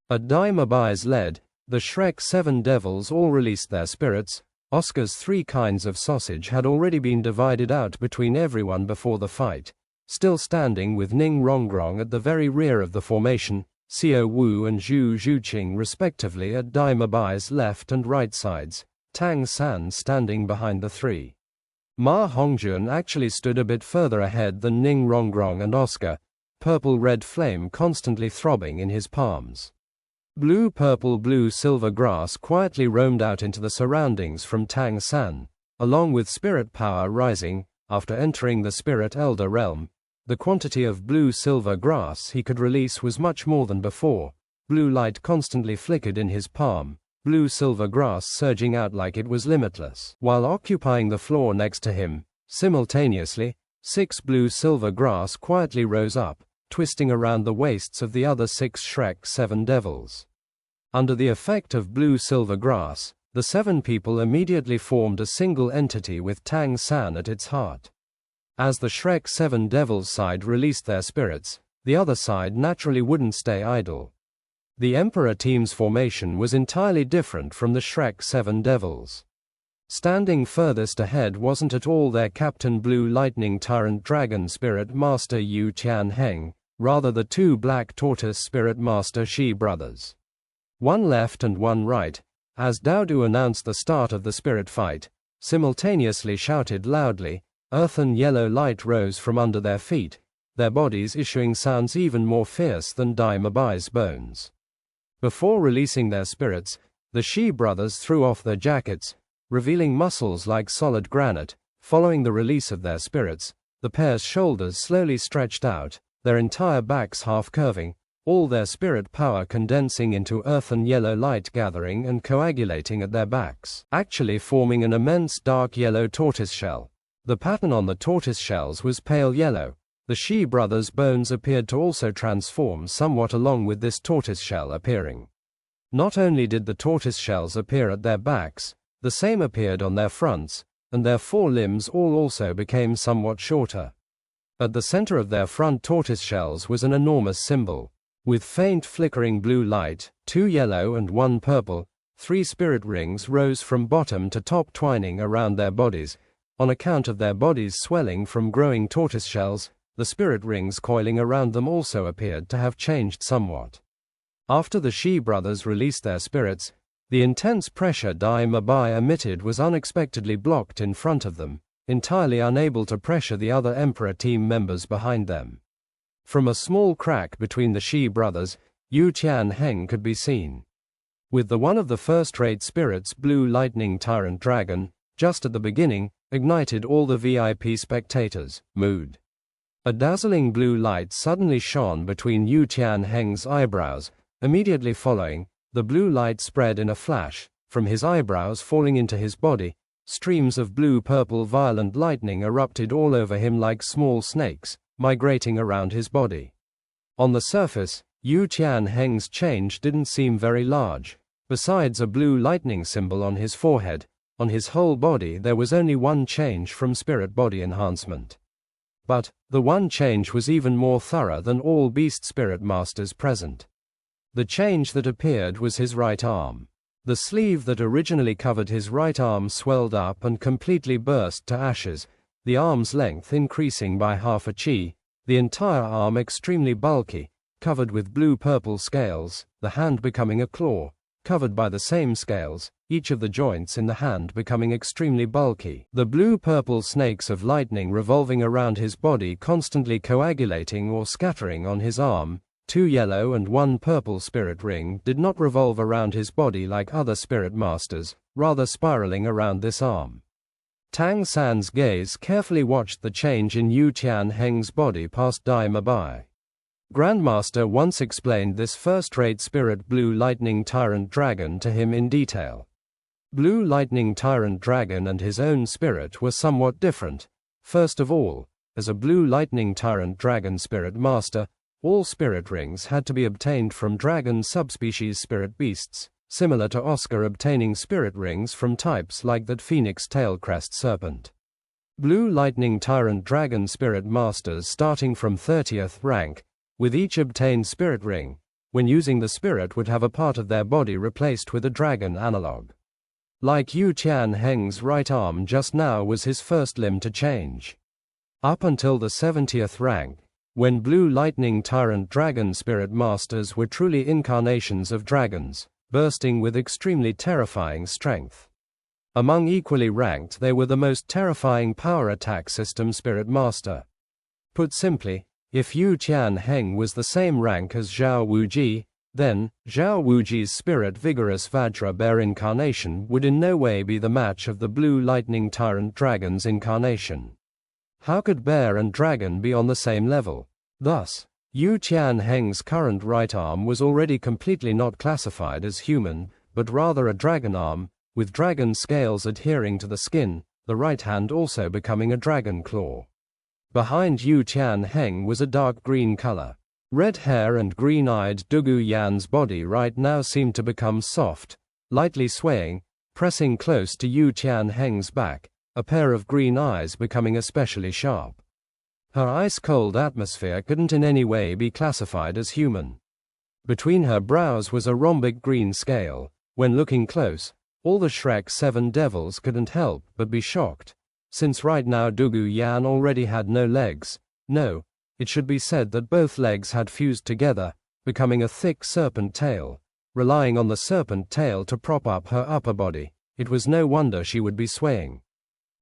At Dai Mabai's lead, the Shrek 7 Devils all released their spirits. Oscar's 3 kinds of sausage had already been divided out between everyone before the fight. Still standing with Ning Rongrong at the very rear of the formation, Xiao Wu and Zhu Zhuqing respectively at Dai Mabai's left and right sides, Tang San standing behind the 3. Ma Hongjun actually stood a bit further ahead than Ning Rongrong and Oscar, purple-red flame constantly throbbing in his palms. Blue-purple-blue-silver grass quietly roamed out into the surroundings from Tang San, along with spirit power rising. After entering the spirit elder realm, the quantity of blue-silver grass he could release was much more than before. Blue light constantly flickered in his palm, blue-silver grass surging out like it was limitless. While occupying the floor next to him, simultaneously, 6 blue-silver grass quietly rose up, twisting around the waists of the other 6 Shrek 7 Devils. Under the effect of blue-silver grass, the 7 people immediately formed a single entity with Tang San at its heart. As the Shrek 7 Devils side released their spirits, the other side naturally wouldn't stay idle. The Emperor Team's formation was entirely different from the Shrek 7 Devils. Standing furthest ahead wasn't at all their Captain Blue Lightning Tyrant Dragon Spirit Master Yu Tianheng, rather the 2 Black Tortoise Spirit Master Shi brothers. One left and one right, as Douluo announced the start of the spirit fight, simultaneously shouted loudly. Earthen yellow light rose from under their feet, their bodies issuing sounds even more fierce than Dai Mabai's bones. Before releasing their spirits, the Shi brothers threw off their jackets, revealing muscles like solid granite. Following the release of their spirits, the pair's shoulders slowly stretched out, their entire backs half curving, all their spirit power condensing into earthen yellow light gathering and coagulating at their backs, actually forming an immense dark yellow tortoise shell. The pattern on the tortoise shells was pale yellow. The Shi brothers' bones appeared to also transform somewhat along with this tortoise shell appearing. Not only did the tortoise shells appear at their backs, the same appeared on their fronts, and their 4 limbs all also became somewhat shorter. At the center of their front tortoise shells was an enormous symbol. With faint flickering blue light, 2 yellow and 1 purple, 3 spirit rings rose from bottom to top twining around their bodies. On account of their bodies swelling from growing tortoise shells, the spirit rings coiling around them also appeared to have changed somewhat. After the Shi brothers released their spirits, the intense pressure Dai Mabai emitted was unexpectedly blocked in front of them, entirely unable to pressure the other Emperor team members behind them. From a small crack between the Shi brothers, Yu Tianheng could be seen. With the one of the first-rate spirits Blue Lightning Tyrant Dragon, just at the beginning, ignited all the VIP spectators' mood. A dazzling blue light suddenly shone between Yu Tianheng's eyebrows. Immediately following, the blue light spread in a flash, from his eyebrows falling into his body. Streams of blue-purple violent lightning erupted all over him like small snakes, migrating around his body. On the surface, Yu Tianheng's change didn't seem very large. Besides a blue lightning symbol on his forehead, on his whole body there was only one change from spirit body enhancement. But the one change was even more thorough than all beast spirit masters present. The change that appeared was his right arm. The sleeve that originally covered his right arm swelled up and completely burst to ashes, the arm's length increasing by half a chi, the entire arm extremely bulky, covered with blue-purple scales, the hand becoming a claw, covered by the same scales, each of the joints in the hand becoming extremely bulky, the blue-purple snakes of lightning revolving around his body constantly coagulating or scattering on his arm. 2 yellow and 1 purple spirit ring did not revolve around his body like other spirit masters, rather spiraling around this arm. Tang San's gaze carefully watched the change in Yu Tianheng's body past Dai Mabai. Grandmaster once explained this first-rate spirit Blue Lightning Tyrant Dragon to him in detail. Blue Lightning Tyrant Dragon and his own spirit were somewhat different. First of all, as a Blue Lightning Tyrant Dragon spirit master, all spirit rings had to be obtained from dragon subspecies spirit beasts, similar to Oscar obtaining spirit rings from types like that Phoenix Tailcrest Serpent. Blue Lightning Tyrant Dragon spirit masters starting from 30th rank, with each obtained spirit ring, when using the spirit would have a part of their body replaced with a dragon analog. Like Yu Tianheng's right arm just now was his first limb to change. Up until the 70th rank, when Blue Lightning Tyrant Dragon spirit masters were truly incarnations of dragons, bursting with extremely terrifying strength. Among equally ranked they were the most terrifying power attack system spirit master. Put simply, if Yu Tianheng was the same rank as Zhao Wuji, then Zhao Wuji's spirit vigorous Vajra Bear incarnation would in no way be the match of the Blue Lightning Tyrant Dragon's incarnation. How could bear and dragon be on the same level? Thus, Yu Tianheng's current right arm was already completely not classified as human, but rather a dragon arm, with dragon scales adhering to the skin, the right hand also becoming a dragon claw. Behind Yu Tianheng was a dark green color. Red hair and green-eyed Douluo Yan's body right now seemed to become soft, lightly swaying, pressing close to Yu Tianheng's back, a pair of green eyes becoming especially sharp. Her ice-cold atmosphere couldn't in any way be classified as human. Between her brows was a rhombic green scale. When looking close, all the Shrek 7 devils couldn't help but be shocked, since right now Douluo Yan already had no legs. No, it should be said that both legs had fused together, becoming a thick serpent tail. Relying on the serpent tail to prop up her upper body, it was no wonder she would be swaying.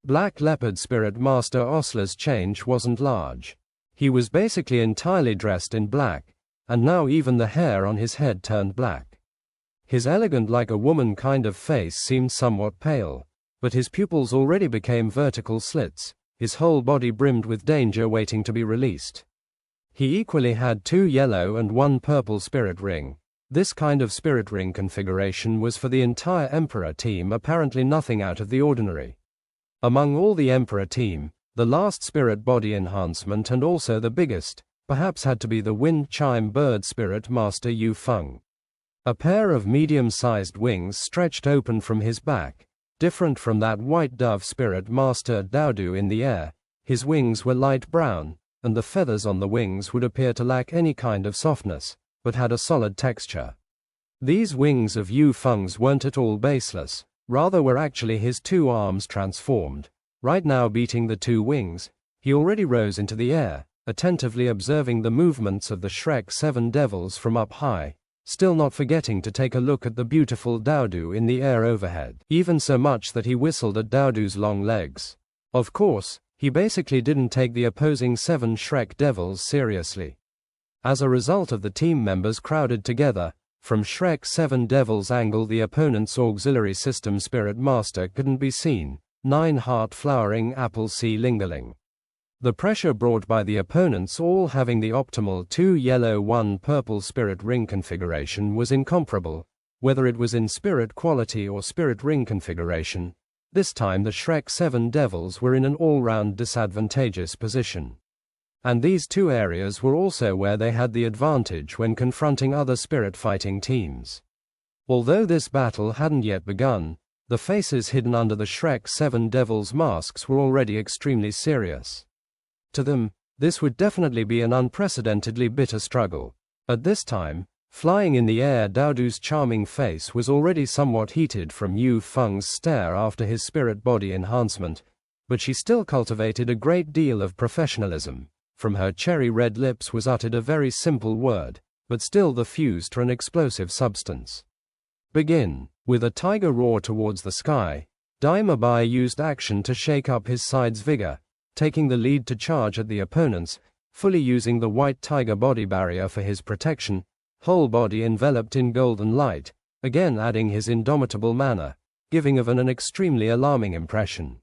Black Leopard Spirit Master Osler's change wasn't large. He was basically entirely dressed in black, and now even the hair on his head turned black. His elegant like a woman kind of face seemed somewhat pale, but his pupils already became vertical slits, his whole body brimmed with danger waiting to be released. He equally had 2 yellow and 1 purple spirit ring. This kind of spirit ring configuration was for the entire Emperor team apparently nothing out of the ordinary. Among all the Emperor team, the last spirit body enhancement and also the biggest, perhaps had to be the Wind Chime Bird Spirit Master Yu Feng. A pair of medium-sized wings stretched open from his back, different from that white dove spirit Master Daodu in the air. His wings were light brown, and the feathers on the wings would appear to lack any kind of softness, but had a solid texture. These wings of Yu Feng's weren't at all baseless, rather were actually his 2 arms transformed. Right now beating the 2 wings, he already rose into the air, attentively observing the movements of the Shrek 7 devils from up high, still not forgetting to take a look at the beautiful Daodu in the air overhead, even so much that he whistled at Daodu's long legs. Of course, he basically didn't take the opposing 7 Shrek devils seriously. As a result of the team members crowded together, from Shrek 7 Devil's angle the opponent's auxiliary system Spirit Master couldn't be seen, 9 Heart Flowering Apple Sea Lingerling. The pressure brought by the opponents all having the optimal 2 yellow 1 purple spirit ring configuration was incomparable, whether it was in spirit quality or spirit ring configuration. This time the Shrek 7 Devils were in an all-round disadvantageous position. And these 2 areas were also where they had the advantage when confronting other spirit fighting teams. Although this battle hadn't yet begun, the faces hidden under the Shrek 7 Devils masks were already extremely serious. To them, this would definitely be an unprecedentedly bitter struggle. At this time, flying in the air, Daodu's charming face was already somewhat heated from Yu Feng's stare after his spirit body enhancement, but she still cultivated a great deal of professionalism. From her cherry red lips was uttered a very simple word, but still the fuse to an explosive substance. Begin. With a tiger roar towards the sky, Dai Mabai used action to shake up his side's vigor, taking the lead to charge at the opponents, fully using the white tiger body barrier for his protection, whole body enveloped in golden light, again adding his indomitable manner, giving of an extremely alarming impression.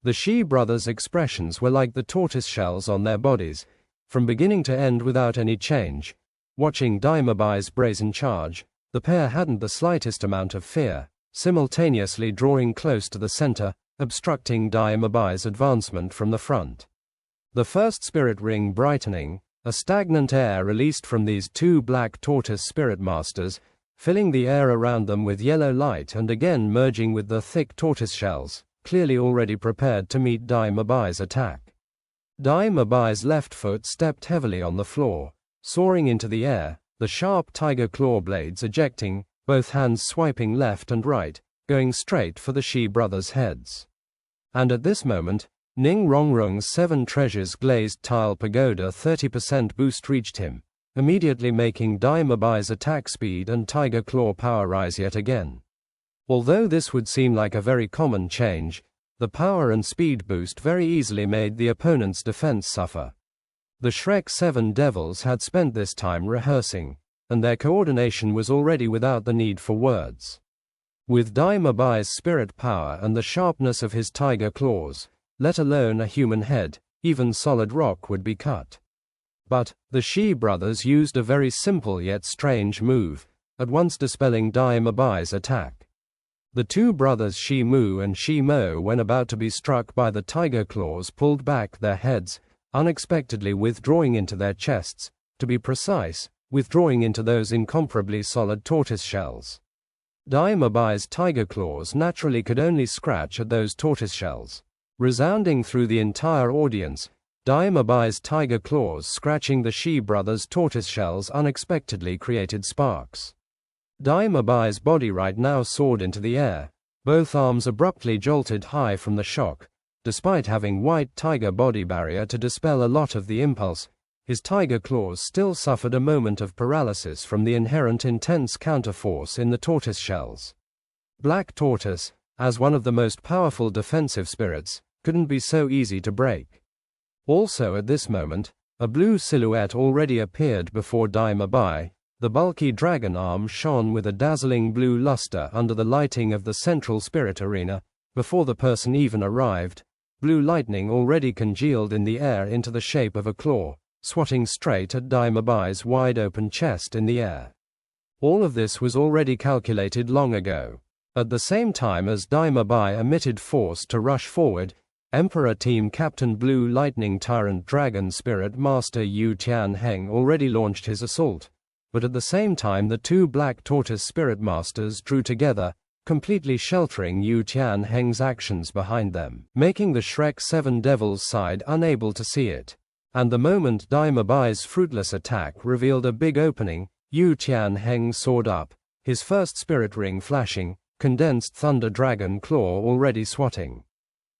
The Shi brothers' expressions were like the tortoise shells on their bodies, from beginning to end without any change. Watching Dai Mabai's brazen charge, the pair hadn't the slightest amount of fear, simultaneously drawing close to the center, obstructing Dai Mabai's advancement from the front. The first spirit ring brightening, a stagnant air released from these 2 black tortoise spirit masters, filling the air around them with yellow light and again merging with the thick tortoise shells, clearly already prepared to meet Dai Mabai's attack. Dai Mabai's left foot stepped heavily on the floor, soaring into the air, the sharp tiger claw blades ejecting, both hands swiping left and right, going straight for the Shi brothers' heads. And at this moment, Ning Rongrung's 7 Treasures glazed tile pagoda 30% boost reached him, immediately making Dai Mabai's attack speed and tiger claw power rise yet again. Although this would seem like a very common change, the power and speed boost very easily made the opponent's defense suffer. The Shrek 7 Devils had spent this time rehearsing, and their coordination was already without the need for words. With Dai Mabai's spirit power and the sharpness of his tiger claws, let alone a human head, even solid rock would be cut. But the Shi brothers used a very simple yet strange move, at once dispelling Dai Mabai's attack. The 2 brothers Shi Mu and Shi Mo, when about to be struck by the tiger claws, pulled back their heads, unexpectedly withdrawing into their chests, to be precise, withdrawing into those incomparably solid tortoise shells. Dai Mabai's tiger claws naturally could only scratch at those tortoise shells. Resounding through the entire audience, Dai Mabai's tiger claws scratching the Shi brothers' tortoise shells unexpectedly created sparks. Dai Mabai's body right now soared into the air, both arms abruptly jolted high from the shock. Despite having white tiger body barrier to dispel a lot of the impulse, his tiger claws still suffered a moment of paralysis from the inherent intense counterforce in the tortoise shells. Black Tortoise, as one of the most powerful defensive spirits, couldn't be so easy to break. Also at this moment, a blue silhouette already appeared before Dai Mabai. The bulky dragon arm shone with a dazzling blue luster under the lighting of the central spirit arena. Before the person even arrived, blue lightning already congealed in the air into the shape of a claw, swatting straight at Dai Mabai's wide-open chest in the air. All of this was already calculated long ago. At the same time as Dai Mabai emitted force to rush forward, Emperor Team Captain Blue Lightning Tyrant Dragon Spirit Master Yu Tianheng already launched his assault, but at the same time the 2 Black Tortoise Spirit Masters drew together, completely sheltering Yu Tianheng's actions behind them, making the Shrek 7 Devils side unable to see it. And the moment Dai Mabai's fruitless attack revealed a big opening, Yu Tianheng soared up, his first spirit ring flashing, condensed thunder dragon claw already swatting.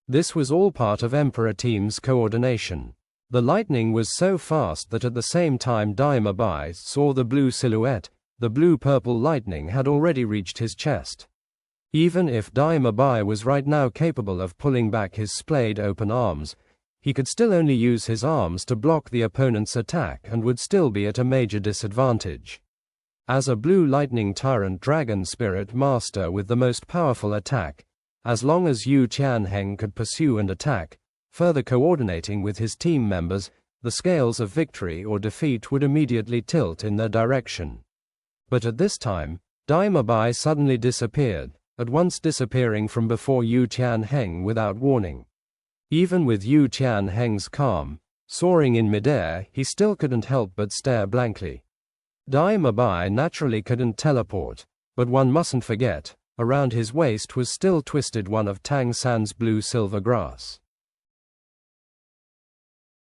This was all part of Emperor Team's coordination. The lightning was so fast that at the same time Dai Mabai saw the blue silhouette, the blue-purple lightning had already reached his chest. Even if Dai Mabai was right now capable of pulling back his splayed open arms, he could still only use his arms to block the opponent's attack and would still be at a major disadvantage. As a blue lightning tyrant dragon spirit master with the most powerful attack, as long as Yu Qianheng could pursue and attack, further coordinating with his team members, the scales of victory or defeat would immediately tilt in their direction. But at this time, Dai Mabai suddenly disappeared, at once disappearing from before Yu Qianheng without warning. Even with Yu Qianheng's calm, soaring in midair, he still couldn't help but stare blankly. Dai Mabai naturally couldn't teleport, but one mustn't forget, around his waist was still twisted one of Tang San's blue silver grass.